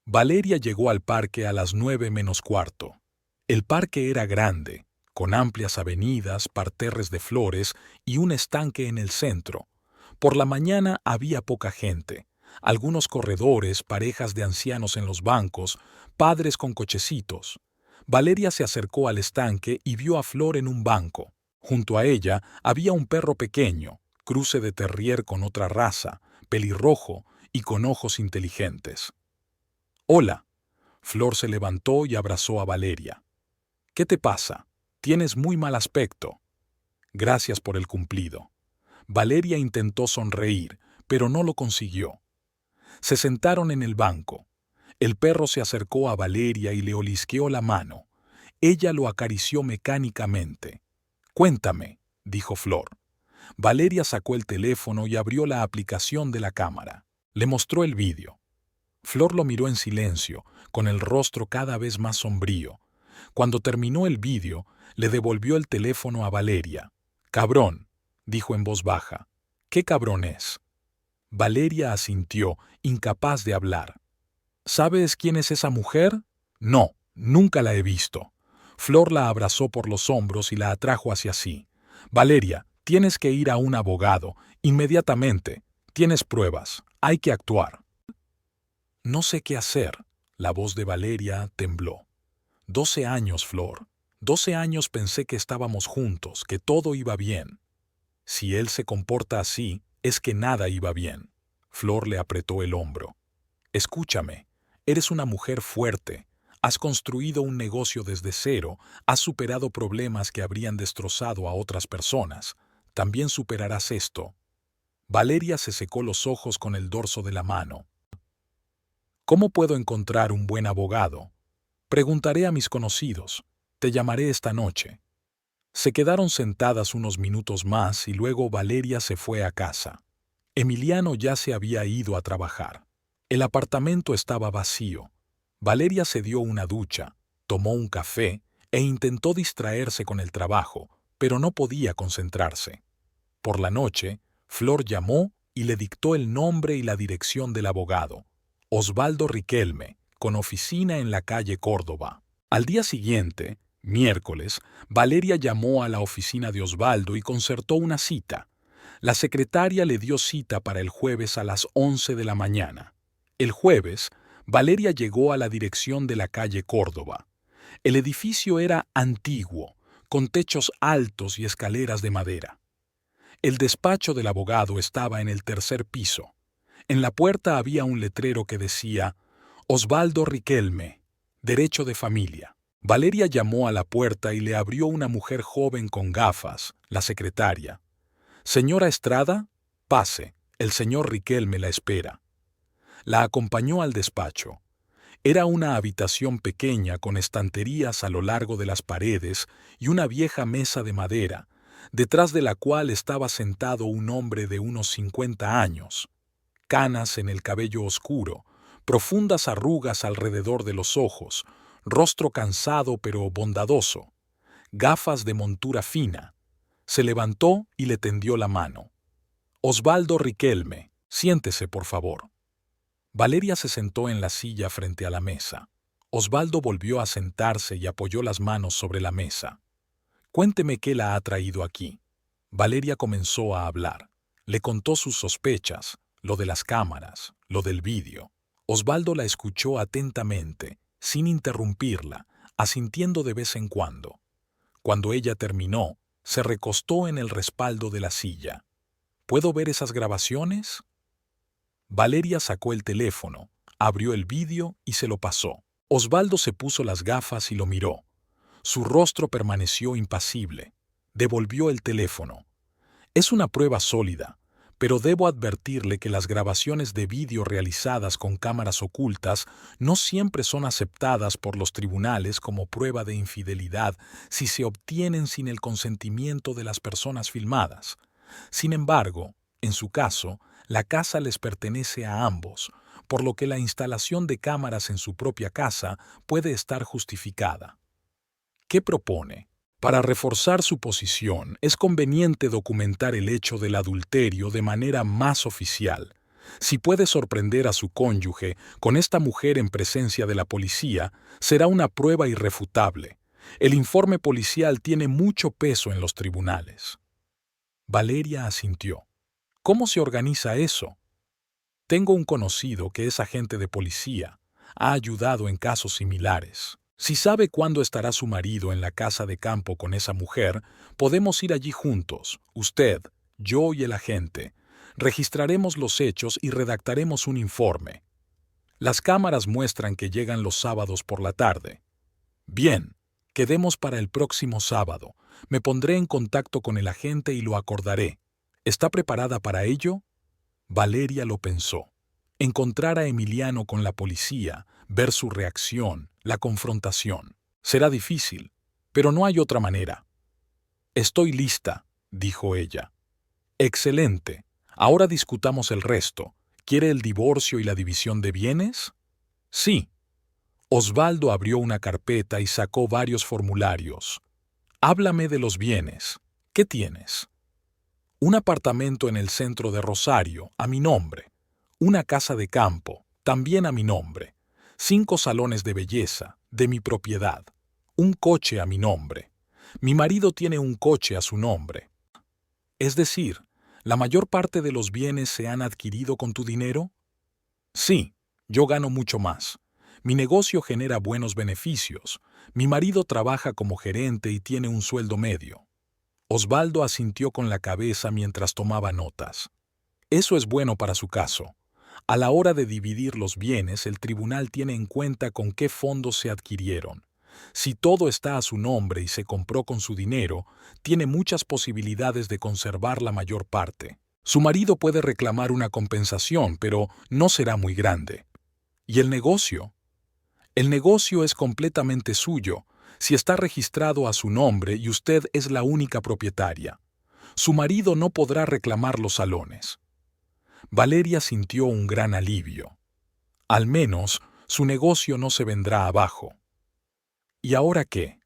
Valeria llegó al parque a las 9 menos cuarto. El parque era grande, con amplias avenidas, parterres de flores y un estanque en el centro. Por la mañana había poca gente. Algunos corredores, parejas de ancianos en los bancos, padres con cochecitos. Valeria se acercó al estanque y vio a Flor en un banco. Junto a ella había un perro pequeño, cruce de terrier con otra raza, pelirrojo y con ojos inteligentes. «Hola». Flor se levantó y abrazó a Valeria. «¿Qué te pasa? Tienes muy mal aspecto». «Gracias por el cumplido». Valeria intentó sonreír, pero no lo consiguió. Se sentaron en el banco. El perro se acercó a Valeria y le olisqueó la mano. Ella lo acarició mecánicamente. «Cuéntame», dijo Flor. Valeria sacó el teléfono y abrió la aplicación de la cámara. Le mostró el vídeo. Flor lo miró en silencio, con el rostro cada vez más sombrío. Cuando terminó el vídeo, le devolvió el teléfono a Valeria. «Cabrón», dijo en voz baja. «¿Qué cabrón es?» Valeria asintió, incapaz de hablar. «¿Sabes quién es esa mujer?» «No, nunca la he visto». Flor la abrazó por los hombros y la atrajo hacia sí. «Valeria, tienes que ir a un abogado, inmediatamente. Tienes pruebas, hay que actuar». «No sé qué hacer». La voz de Valeria tembló. 12 años, Flor. 12 años pensé que estábamos juntos, que todo iba bien. Si él se comporta así, es que nada iba bien. Flor le apretó el hombro. «Escúchame, eres una mujer fuerte. Has construido un negocio desde cero, has superado problemas que habrían destrozado a otras personas. También superarás esto». Valeria se secó los ojos con el dorso de la mano. «¿Cómo puedo encontrar un buen abogado?» «Preguntaré a mis conocidos. Te llamaré esta noche». Se quedaron sentadas unos minutos más y luego Valeria se fue a casa. Emiliano ya se había ido a trabajar. El apartamento estaba vacío. Valeria se dio una ducha, tomó un café e intentó distraerse con el trabajo, pero no podía concentrarse. Por la noche, Flor llamó y le dictó el nombre y la dirección del abogado. Osvaldo Riquelme, con oficina en la calle Córdoba. Al día siguiente, miércoles, Valeria llamó a la oficina de Osvaldo y concertó una cita. La secretaria le dio cita para el jueves a las 11 de la mañana. El jueves, Valeria llegó a la dirección de la calle Córdoba. El edificio era antiguo, con techos altos y escaleras de madera. El despacho del abogado estaba en el tercer piso. En la puerta había un letrero que decía Osvaldo Riquelme, Derecho de Familia. Valeria llamó a la puerta y le abrió una mujer joven con gafas, la secretaria. Señora Estrada, pase, el señor Riquelme la espera. La acompañó al despacho. Era una habitación pequeña con estanterías a lo largo de las paredes y una vieja mesa de madera, detrás de la cual estaba sentado un hombre de unos 50 años. Canas en el cabello oscuro, profundas arrugas alrededor de los ojos, rostro cansado pero bondadoso, gafas de montura fina. Se levantó y le tendió la mano. Osvaldo Riquelme, siéntese, por favor. Valeria se sentó en la silla frente a la mesa. Osvaldo volvió a sentarse y apoyó las manos sobre la mesa. Cuénteme qué la ha traído aquí. Valeria comenzó a hablar. Le contó sus sospechas, lo de las cámaras, lo del vídeo. Osvaldo la escuchó atentamente, sin interrumpirla, asintiendo de vez en cuando. Cuando ella terminó, se recostó en el respaldo de la silla. ¿Puedo ver esas grabaciones? Valeria sacó el teléfono, abrió el vídeo y se lo pasó. Osvaldo se puso las gafas y lo miró. Su rostro permaneció impasible. Devolvió el teléfono. Es una prueba sólida, pero debo advertirle que las grabaciones de vídeo realizadas con cámaras ocultas no siempre son aceptadas por los tribunales como prueba de infidelidad si se obtienen sin el consentimiento de las personas filmadas. Sin embargo, en su caso, la casa les pertenece a ambos, por lo que la instalación de cámaras en su propia casa puede estar justificada. ¿Qué propone? Para reforzar su posición, es conveniente documentar el hecho del adulterio de manera más oficial. Si puede sorprender a su cónyuge con esta mujer en presencia de la policía, será una prueba irrefutable. El informe policial tiene mucho peso en los tribunales. Valeria asintió. ¿Cómo se organiza eso? Tengo un conocido que es agente de policía. Ha ayudado en casos similares. Si sabe cuándo estará su marido en la casa de campo con esa mujer, podemos ir allí juntos, usted, yo y el agente. Registraremos los hechos y redactaremos un informe. Las cámaras muestran que llegan los sábados por la tarde. Bien, quedemos para el próximo sábado. Me pondré en contacto con el agente y lo acordaré. ¿Está preparada para ello? Valeria lo pensó. Encontrar a Emiliano con la policía, ver su reacción, la confrontación. Será difícil, pero no hay otra manera. Estoy lista, dijo ella. Excelente. Ahora discutamos el resto. ¿Quiere el divorcio y la división de bienes? Sí. Osvaldo abrió una carpeta y sacó varios formularios. Háblame de los bienes. ¿Qué tienes? Un apartamento en el centro de Rosario, a mi nombre. Una casa de campo, también a mi nombre. 5 salones de belleza, de mi propiedad. Un coche a mi nombre. Mi marido tiene un coche a su nombre. Es decir, ¿la mayor parte de los bienes se han adquirido con tu dinero? Sí, yo gano mucho más. Mi negocio genera buenos beneficios. Mi marido trabaja como gerente y tiene un sueldo medio. Osvaldo asintió con la cabeza mientras tomaba notas. Eso es bueno para su caso. A la hora de dividir los bienes, el tribunal tiene en cuenta con qué fondos se adquirieron. Si todo está a su nombre y se compró con su dinero, tiene muchas posibilidades de conservar la mayor parte. Su marido puede reclamar una compensación, pero no será muy grande. ¿Y el negocio? El negocio es completamente suyo, si está registrado a su nombre y usted es la única propietaria. Su marido no podrá reclamar los salones. Valeria sintió un gran alivio. Al menos, su negocio no se vendrá abajo. ¿Y ahora qué?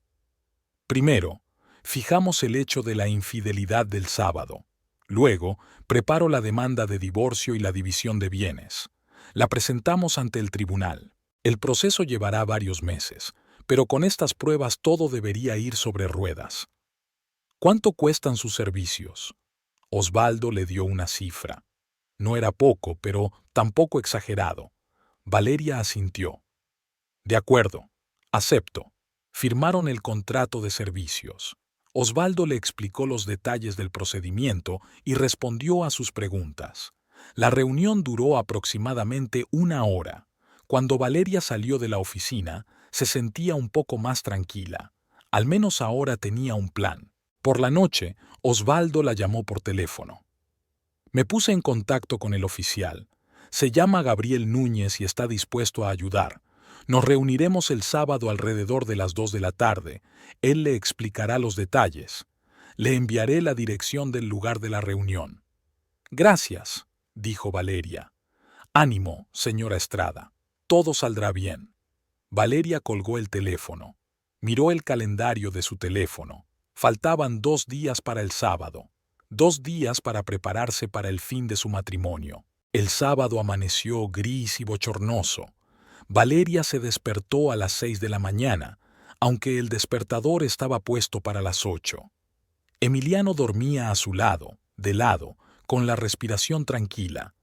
Primero, fijamos el hecho de la infidelidad del sábado. Luego, preparo la demanda de divorcio y la división de bienes. La presentamos ante el tribunal. El proceso llevará varios meses, pero con estas pruebas todo debería ir sobre ruedas. ¿Cuánto cuestan sus servicios? Osvaldo le dio una cifra. No era poco, pero tampoco exagerado. Valeria asintió. De acuerdo, acepto. Firmaron el contrato de servicios. Osvaldo le explicó los detalles del procedimiento y respondió a sus preguntas. La reunión duró aproximadamente 1 hora. Cuando Valeria salió de la oficina, se sentía un poco más tranquila. Al menos ahora tenía un plan. Por la noche, Osvaldo la llamó por teléfono. Me puse en contacto con el oficial. Se llama Gabriel Núñez y está dispuesto a ayudar. Nos reuniremos el sábado alrededor de las 2 de la tarde. Él le explicará los detalles. Le enviaré la dirección del lugar de la reunión. Gracias, dijo Valeria. Ánimo, señora Estrada. Todo saldrá bien. Valeria colgó el teléfono. Miró el calendario de su teléfono. Faltaban 2 días para el sábado. 2 días para prepararse para el fin de su matrimonio. El sábado amaneció gris y bochornoso. Valeria se despertó a las 6 de la mañana, aunque el despertador estaba puesto para las 8. Emiliano dormía a su lado, de lado, con la respiración tranquila.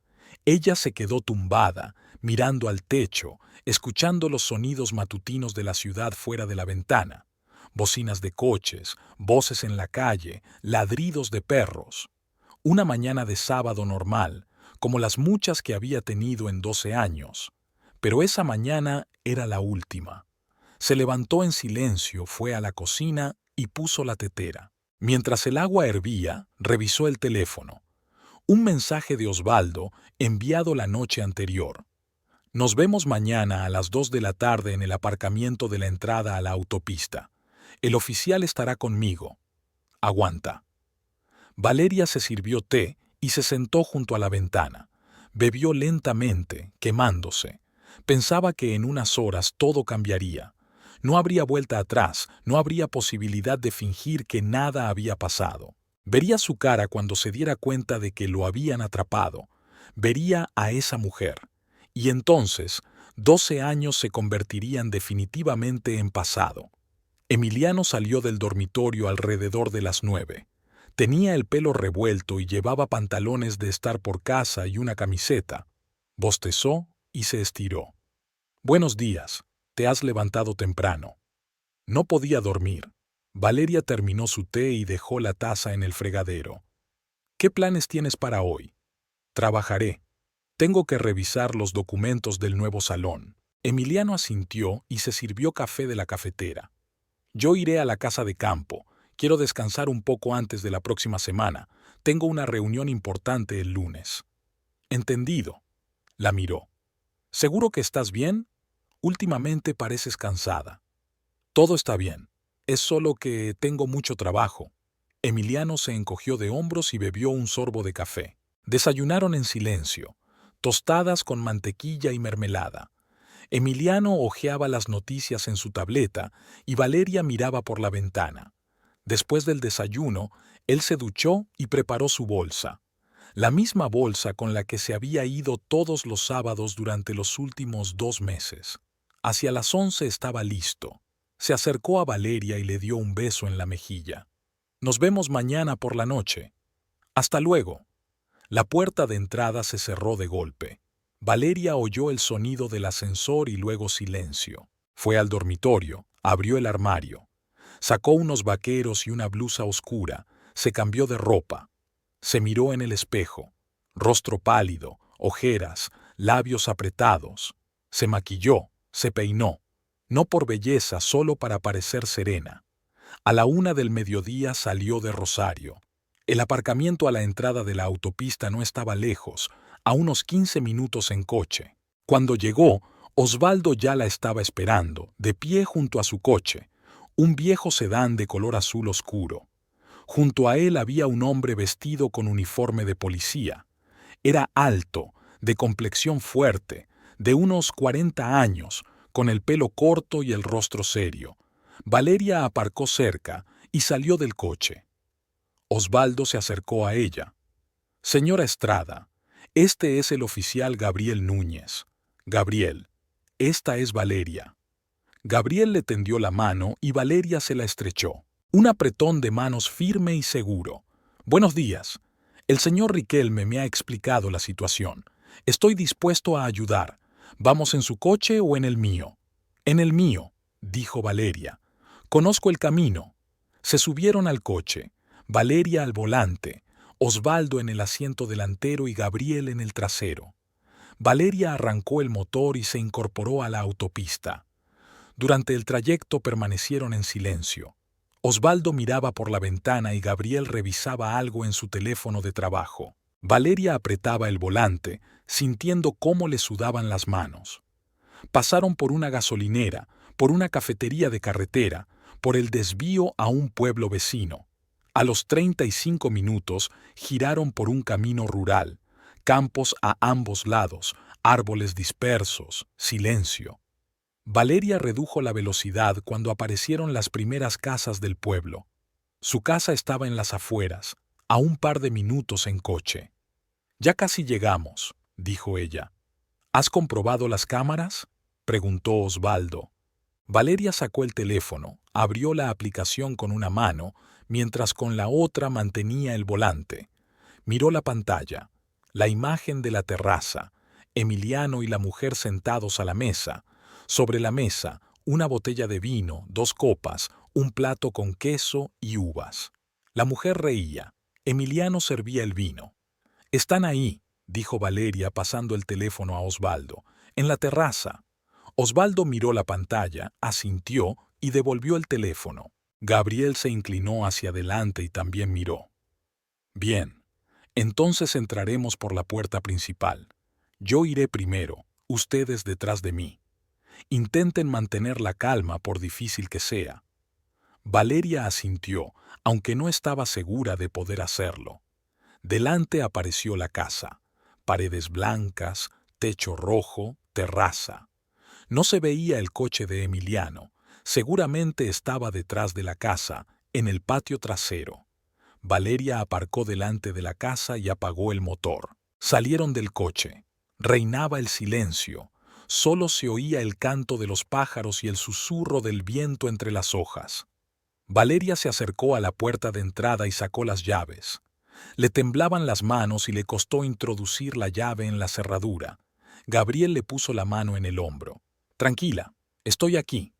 Ella se quedó tumbada, mirando al techo, escuchando los sonidos matutinos de la ciudad fuera de la ventana. Bocinas de coches, voces en la calle, ladridos de perros. Una mañana de sábado normal, como las muchas que había tenido en 12 años. Pero esa mañana era la última. Se levantó en silencio, fue a la cocina y puso la tetera. Mientras el agua hervía, revisó el teléfono. Un mensaje de Osvaldo enviado la noche anterior. Nos vemos mañana a las 2 de la tarde en el aparcamiento de la entrada a la autopista. El oficial estará conmigo. Aguanta. Valeria se sirvió té y se sentó junto a la ventana. Bebió lentamente, quemándose. Pensaba que en unas horas todo cambiaría. No habría vuelta atrás, no habría posibilidad de fingir que nada había pasado. Vería su cara cuando se diera cuenta de que lo habían atrapado. Vería a esa mujer. Y entonces, 12 años se convertirían definitivamente en pasado. Emiliano salió del dormitorio alrededor de las 9. Tenía el pelo revuelto y llevaba pantalones de estar por casa y una camiseta. Bostezó y se estiró. Buenos días, te has levantado temprano. No podía dormir. Valeria terminó su té y dejó la taza en el fregadero. ¿Qué planes tienes para hoy? Trabajaré. Tengo que revisar los documentos del nuevo salón. Emiliano asintió y se sirvió café de la cafetera. Yo iré a la casa de campo. Quiero descansar un poco antes de la próxima semana. Tengo una reunión importante el lunes. Entendido. La miró. ¿Seguro que estás bien? Últimamente pareces cansada. Todo está bien. Es solo que tengo mucho trabajo. Emiliano se encogió de hombros y bebió un sorbo de café. Desayunaron en silencio. Tostadas con mantequilla y mermelada. Emiliano hojeaba las noticias en su tableta y Valeria miraba por la ventana. Después del desayuno, él se duchó y preparó su bolsa. La misma bolsa con la que se había ido todos los sábados durante los últimos 2 meses. Hacia las 11 estaba listo. Se acercó a Valeria y le dio un beso en la mejilla. Nos vemos mañana por la noche. Hasta luego. La puerta de entrada se cerró de golpe. Valeria oyó el sonido del ascensor y luego silencio. Fue al dormitorio, abrió el armario. Sacó unos vaqueros y una blusa oscura, se cambió de ropa. Se miró en el espejo. Rostro pálido, ojeras, labios apretados. Se maquilló, se peinó. No por belleza, solo para parecer serena. A la 1 del mediodía salió de Rosario. El aparcamiento a la entrada de la autopista no estaba lejos, a unos 15 minutos en coche. Cuando llegó, Osvaldo ya la estaba esperando, de pie junto a su coche, un viejo sedán de color azul oscuro. Junto a él había un hombre vestido con uniforme de policía. Era alto, de complexión fuerte, de unos 40 años, con el pelo corto y el rostro serio. Valeria aparcó cerca y salió del coche. Osvaldo se acercó a ella. Señora Estrada, este es el oficial Gabriel Núñez. Gabriel, esta es Valeria. Gabriel le tendió la mano y Valeria se la estrechó. Un apretón de manos firme y seguro. Buenos días. El señor Riquelme me ha explicado la situación. Estoy dispuesto a ayudar. ¿Vamos en su coche o en el mío? En el mío, dijo Valeria. Conozco el camino. Se subieron al coche, Valeria al volante, Osvaldo en el asiento delantero y Gabriel en el trasero. Valeria arrancó el motor y se incorporó a la autopista. Durante el trayecto permanecieron en silencio. Osvaldo miraba por la ventana y Gabriel revisaba algo en su teléfono de trabajo. Valeria apretaba el volante, sintiendo cómo le sudaban las manos. Pasaron por una gasolinera, por una cafetería de carretera, por el desvío a un pueblo vecino. A los 35 minutos giraron por un camino rural, campos a ambos lados, árboles dispersos, silencio. Valeria redujo la velocidad cuando aparecieron las primeras casas del pueblo. Su casa estaba en las afueras, a un par de minutos en coche. «Ya casi llegamos», dijo ella. «¿Has comprobado las cámaras?», preguntó Osvaldo. Valeria sacó el teléfono, abrió la aplicación con una mano, mientras con la otra mantenía el volante. Miró la pantalla, la imagen de la terraza, Emiliano y la mujer sentados a la mesa. Sobre la mesa, una botella de vino, 2 copas, un plato con queso y uvas. La mujer reía. Emiliano servía el vino. «Están ahí», dijo Valeria pasando el teléfono a Osvaldo, «en la terraza». Osvaldo miró la pantalla, asintió y devolvió el teléfono. Gabriel se inclinó hacia adelante y también miró. «Bien, entonces entraremos por la puerta principal. Yo iré primero, ustedes detrás de mí. Intenten mantener la calma por difícil que sea». Valeria asintió, aunque no estaba segura de poder hacerlo. Delante apareció la casa. Paredes blancas, techo rojo, terraza. No se veía el coche de Emiliano. Seguramente estaba detrás de la casa, en el patio trasero. Valeria aparcó delante de la casa y apagó el motor. Salieron del coche. Reinaba el silencio. Solo se oía el canto de los pájaros y el susurro del viento entre las hojas. Valeria se acercó a la puerta de entrada y sacó las llaves. Le temblaban las manos y le costó introducir la llave en la cerradura. Gabriel le puso la mano en el hombro. «Tranquila, estoy aquí».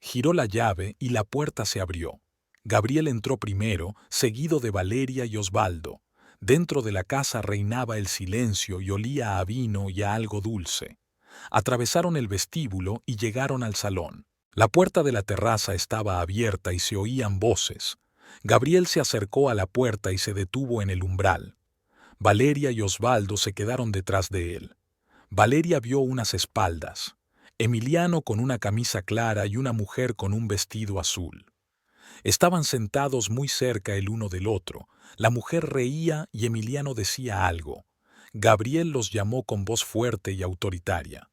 Giró la llave y la puerta se abrió. Gabriel entró primero, seguido de Valeria y Osvaldo. Dentro de la casa reinaba el silencio y olía a vino y a algo dulce. Atravesaron el vestíbulo y llegaron al salón. La puerta de la terraza estaba abierta y se oían voces. Gabriel se acercó a la puerta y se detuvo en el umbral. Valeria y Osvaldo se quedaron detrás de él. Valeria vio unas espaldas. Emiliano con una camisa clara y una mujer con un vestido azul. Estaban sentados muy cerca el uno del otro. La mujer reía y Emiliano decía algo. Gabriel los llamó con voz fuerte y autoritaria.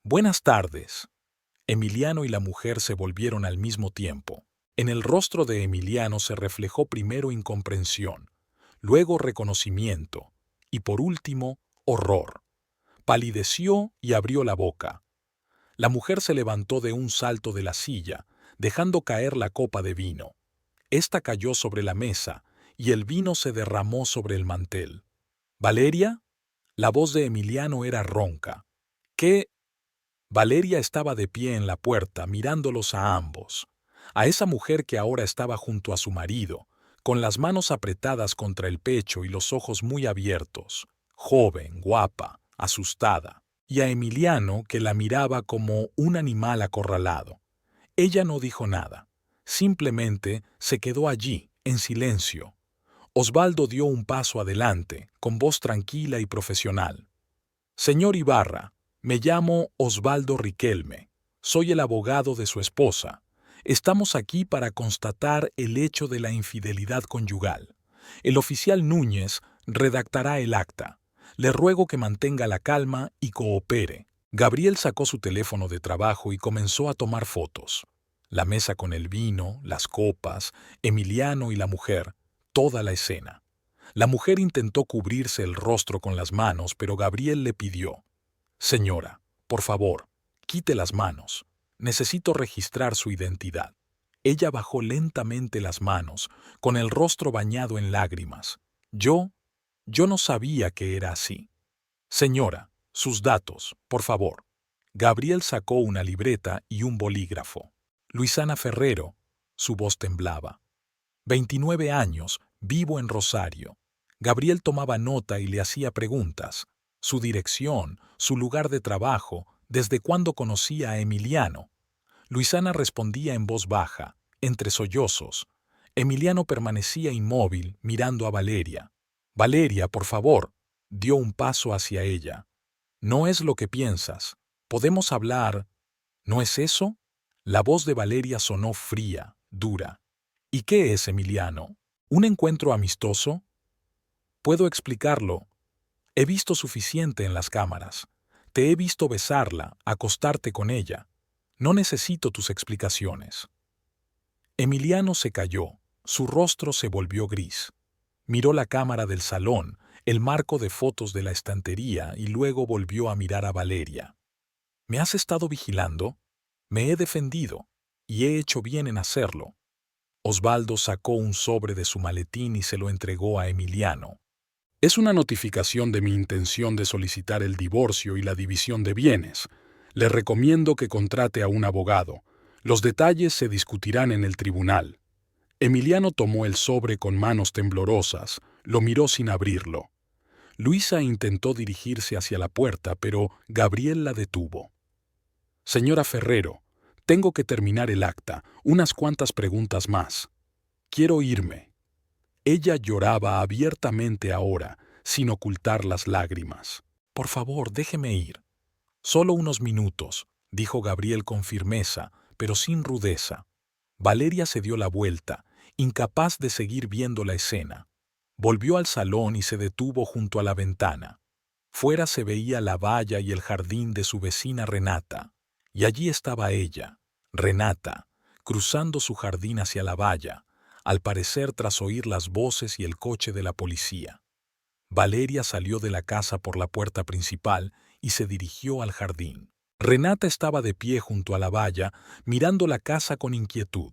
«Buenas tardes». Emiliano y la mujer se volvieron al mismo tiempo. En el rostro de Emiliano se reflejó primero incomprensión, luego reconocimiento y por último horror. Palideció y abrió la boca. La mujer se levantó de un salto de la silla, dejando caer la copa de vino. Esta cayó sobre la mesa y el vino se derramó sobre el mantel. «¿Valeria?». La voz de Emiliano era ronca. «¿Qué?». Valeria estaba de pie en la puerta, mirándolos a ambos. A esa mujer que ahora estaba junto a su marido, con las manos apretadas contra el pecho y los ojos muy abiertos, joven, guapa, asustada, y a Emiliano que la miraba como un animal acorralado. Ella no dijo nada, simplemente se quedó allí, en silencio. Osvaldo dio un paso adelante, con voz tranquila y profesional. «Señor Ibarra, me llamo Osvaldo Riquelme. Soy el abogado de su esposa. Estamos aquí para constatar el hecho de la infidelidad conyugal. El oficial Núñez redactará el acta. Le ruego que mantenga la calma y coopere». Gabriel sacó su teléfono de trabajo y comenzó a tomar fotos. La mesa con el vino, las copas, Emiliano y la mujer, toda la escena. La mujer intentó cubrirse el rostro con las manos, pero Gabriel le pidió: «Señora, por favor, quite las manos. Necesito registrar su identidad». Ella bajó lentamente las manos, con el rostro bañado en lágrimas. Yo no sabía que era así. «Señora, sus datos, por favor». Gabriel sacó una libreta y un bolígrafo. «Luisana Ferrero, Su voz temblaba. 29 años, vivo en Rosario. Gabriel tomaba nota y le hacía preguntas. Su dirección, su lugar de trabajo, desde cuándo conocía a Emiliano. Luisana respondía en voz baja, entre sollozos. Emiliano permanecía inmóvil, mirando a Valeria. Valeria, por favor, dio un paso hacia ella. No es lo que piensas. ¿Podemos hablar? ¿No es eso? La voz de Valeria sonó fría, dura. ¿Y qué es, Emiliano? ¿Un encuentro amistoso? Puedo explicarlo. He visto suficiente en las cámaras. Te he visto besarla, acostarte con ella. No necesito tus explicaciones. Emiliano se calló. Su rostro se volvió gris. Miró la cámara del salón, el marco de fotos de la estantería y luego volvió a mirar a Valeria. ¿Me has estado vigilando? Me he defendido, y he hecho bien en hacerlo. Osvaldo sacó un sobre de su maletín y se lo entregó a Emiliano. Es una notificación de mi intención de solicitar el divorcio y la división de bienes. Le recomiendo que contrate a un abogado. Los detalles se discutirán en el tribunal. Emiliano tomó el sobre con manos temblorosas, lo miró sin abrirlo. Luisa intentó dirigirse hacia la puerta, pero Gabriel la detuvo. Señora Ferrero, tengo que terminar el acta, unas cuantas preguntas más. Quiero irme. Ella lloraba abiertamente ahora, sin ocultar las lágrimas. Por favor, déjeme ir. Solo unos minutos, dijo Gabriel con firmeza, pero sin rudeza. Valeria se dio la vuelta, incapaz de seguir viendo la escena. Volvió al salón y se detuvo junto a la ventana. Fuera se veía la valla y el jardín de su vecina Renata. Y allí estaba ella, Renata, cruzando su jardín hacia la valla, al parecer tras oír las voces y el coche de la policía. Valeria salió de la casa por la puerta principal y se dirigió al jardín. Renata estaba de pie junto a la valla, mirando la casa con inquietud.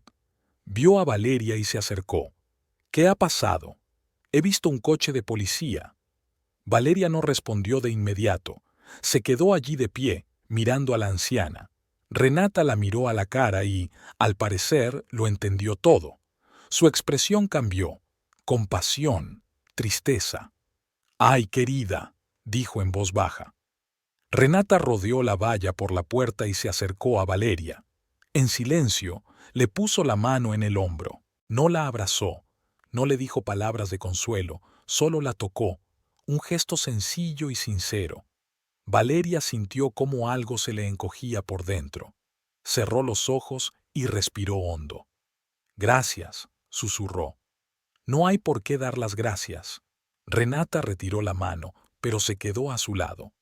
Vio a Valeria y se acercó. ¿Qué ha pasado? He visto un coche de policía. Valeria no respondió de inmediato. Se quedó allí de pie, mirando a la anciana. Renata la miró a la cara y, al parecer, lo entendió todo. Su expresión cambió. Compasión, tristeza. «Ay, querida», dijo en voz baja. Renata rodeó la valla por la puerta y se acercó a Valeria. En silencio, le puso la mano en el hombro. No la abrazó, no le dijo palabras de consuelo, solo la tocó, un gesto sencillo y sincero. Valeria sintió cómo algo se le encogía por dentro. Cerró los ojos y respiró hondo. «Gracias», susurró. «No hay por qué dar las gracias». Renata retiró la mano, pero se quedó a su lado.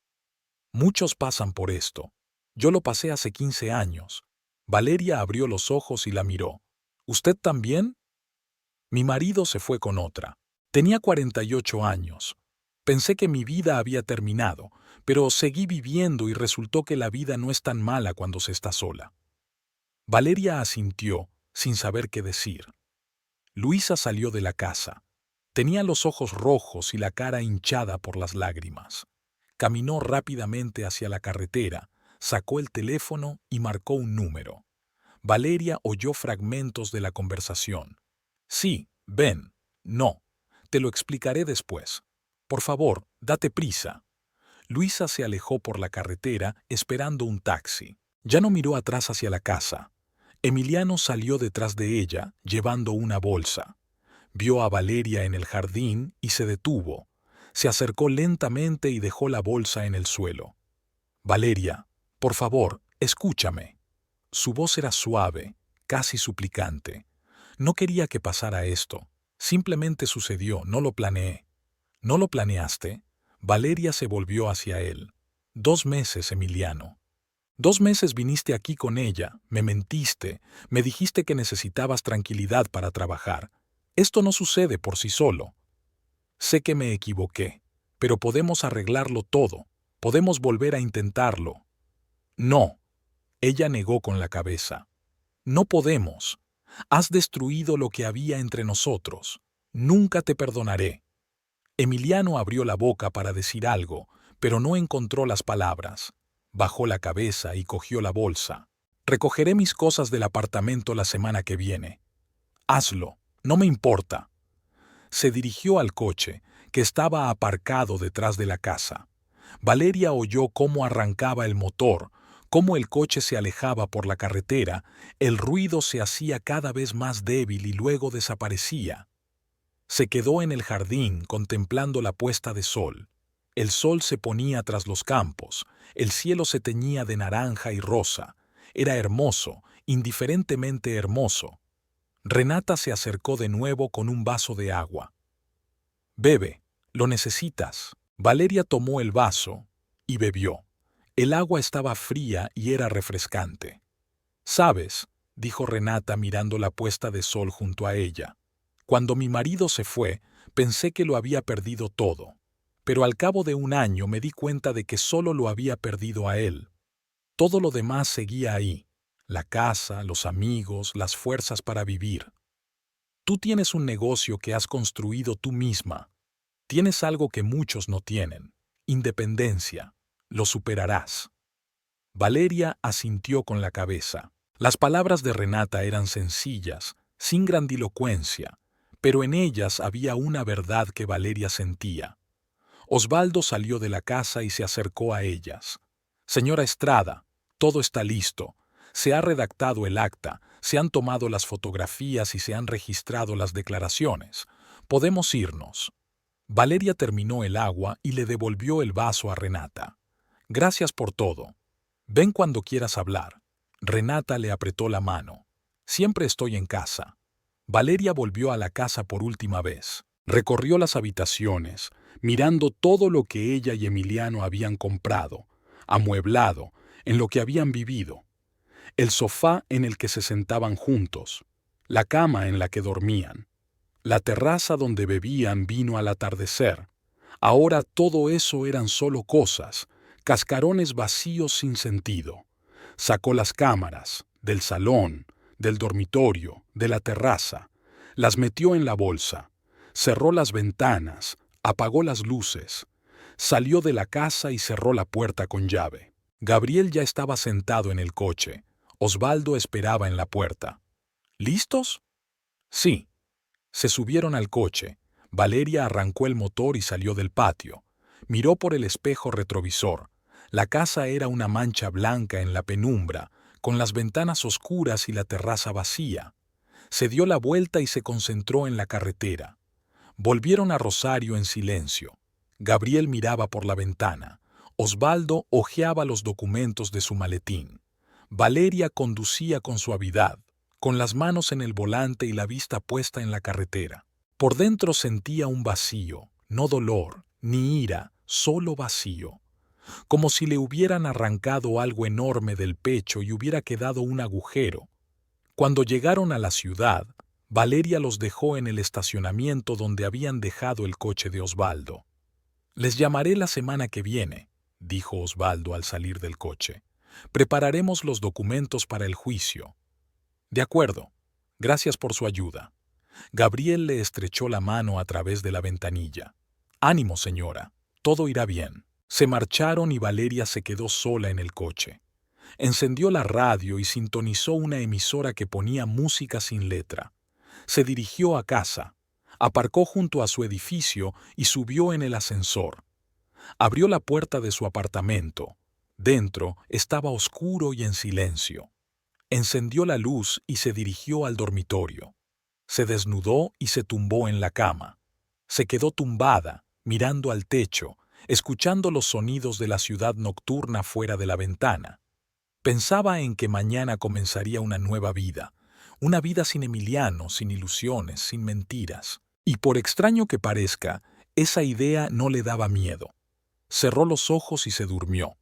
«Muchos pasan por esto. Yo lo pasé hace 15 años». Valeria abrió los ojos y la miró. «¿Usted también?» «Mi marido se fue con otra. Tenía 48 años. Pensé que mi vida había terminado, pero seguí viviendo y resultó que la vida no es tan mala cuando se está sola». Valeria asintió, sin saber qué decir. Luisa salió de la casa. Tenía los ojos rojos y la cara hinchada por las lágrimas. Caminó rápidamente hacia la carretera, sacó el teléfono y marcó un número. Valeria oyó fragmentos de la conversación. «Sí, ven. No. Te lo explicaré después. Por favor, date prisa». Luisa se alejó por la carretera esperando un taxi. Ya no miró atrás hacia la casa. Emiliano salió detrás de ella, llevando una bolsa. Vio a Valeria en el jardín y se detuvo. Se acercó lentamente y dejó la bolsa en el suelo. «Valeria, por favor, escúchame». Su voz era suave, casi suplicante. «No quería que pasara esto. Simplemente sucedió, no lo planeé». «¿No lo planeaste?» Valeria se volvió hacia él. 2 meses, Emiliano. 2 meses viniste aquí con ella, me mentiste, me dijiste que necesitabas tranquilidad para trabajar. Esto no sucede por sí solo. Sé que me equivoqué, pero podemos arreglarlo todo, podemos volver a intentarlo». «No», ella negó con la cabeza. «No podemos. Has destruido lo que había entre nosotros. Nunca te perdonaré». Emiliano abrió la boca para decir algo, pero no encontró las palabras. Bajó la cabeza y cogió la bolsa. «Recogeré mis cosas del apartamento la semana que viene. Hazlo, no me importa. Se dirigió al coche, que estaba aparcado detrás de la casa. Valeria oyó cómo arrancaba el motor, cómo el coche se alejaba por la carretera, el ruido se hacía cada vez más débil y luego desaparecía. Se quedó en el jardín contemplando la puesta de sol. El sol se ponía tras los campos, el cielo se teñía de naranja y rosa. Era hermoso, indiferentemente hermoso. Renata se acercó de nuevo con un vaso de agua. «Bebe, lo necesitas». Valeria tomó el vaso y bebió. El agua estaba fría y era refrescante. «¿Sabes?», dijo Renata mirando la puesta de sol junto a ella. «Cuando mi marido se fue, pensé que lo había perdido todo. Pero al cabo de un año me di cuenta de que solo lo había perdido a él. Todo lo demás seguía ahí. La casa, los amigos, las fuerzas para vivir. Tú tienes un negocio que has construido tú misma. Tienes algo que muchos no tienen. Independencia. Lo superarás». Valeria asintió con la cabeza. Las palabras de Renata eran sencillas, sin grandilocuencia, pero en ellas había una verdad que Valeria sentía. Osvaldo salió de la casa y se acercó a ellas. «Señora Estrada, todo está listo. Se ha redactado el acta, se han tomado las fotografías y se han registrado las declaraciones. Podemos irnos». Valeria terminó el agua y le devolvió el vaso a Renata. «Gracias por todo. Ven cuando quieras hablar». Renata le apretó la mano. «Siempre estoy en casa». Valeria volvió a la casa por última vez. Recorrió las habitaciones, mirando todo lo que ella y Emiliano habían comprado, amueblado, en lo que habían vivido. El sofá en el que se sentaban juntos, la cama en la que dormían, la terraza donde bebían vino al atardecer. Ahora todo eso eran solo cosas, cascarones vacíos sin sentido. Sacó las cámaras, del salón, del dormitorio, de la terraza, las metió en la bolsa, cerró las ventanas, apagó las luces, salió de la casa y cerró la puerta con llave. Gabriel ya estaba sentado en el coche. Osvaldo esperaba en la puerta. «¿Listos?» «Sí». Se subieron al coche. Valeria arrancó el motor y salió del patio. Miró por el espejo retrovisor. La casa era una mancha blanca en la penumbra, con las ventanas oscuras y la terraza vacía. Se dio la vuelta y se concentró en la carretera. Volvieron a Rosario en silencio. Gabriel miraba por la ventana. Osvaldo hojeaba los documentos de su maletín. Valeria conducía con suavidad, con las manos en el volante y la vista puesta en la carretera. Por dentro sentía un vacío, no dolor, ni ira, solo vacío. Como si le hubieran arrancado algo enorme del pecho y hubiera quedado un agujero. Cuando llegaron a la ciudad, Valeria los dejó en el estacionamiento donde habían dejado el coche de Osvaldo. «Les llamaré la semana que viene», dijo Osvaldo al salir del coche. «Prepararemos los documentos para el juicio». «De acuerdo. Gracias por su ayuda». Gabriel le estrechó la mano a través de la ventanilla. «Ánimo, señora. Todo irá bien». Se marcharon y Valeria se quedó sola en el coche. Encendió la radio y sintonizó una emisora que ponía música sin letra. Se dirigió a casa. Aparcó junto a su edificio y subió en el ascensor. Abrió la puerta de su apartamento. Dentro estaba oscuro y en silencio. Encendió la luz y se dirigió al dormitorio. Se desnudó y se tumbó en la cama. Se quedó tumbada, mirando al techo, escuchando los sonidos de la ciudad nocturna fuera de la ventana. Pensaba en que mañana comenzaría una nueva vida, una vida sin Emiliano, sin ilusiones, sin mentiras. Y por extraño que parezca, esa idea no le daba miedo. Cerró los ojos y se durmió.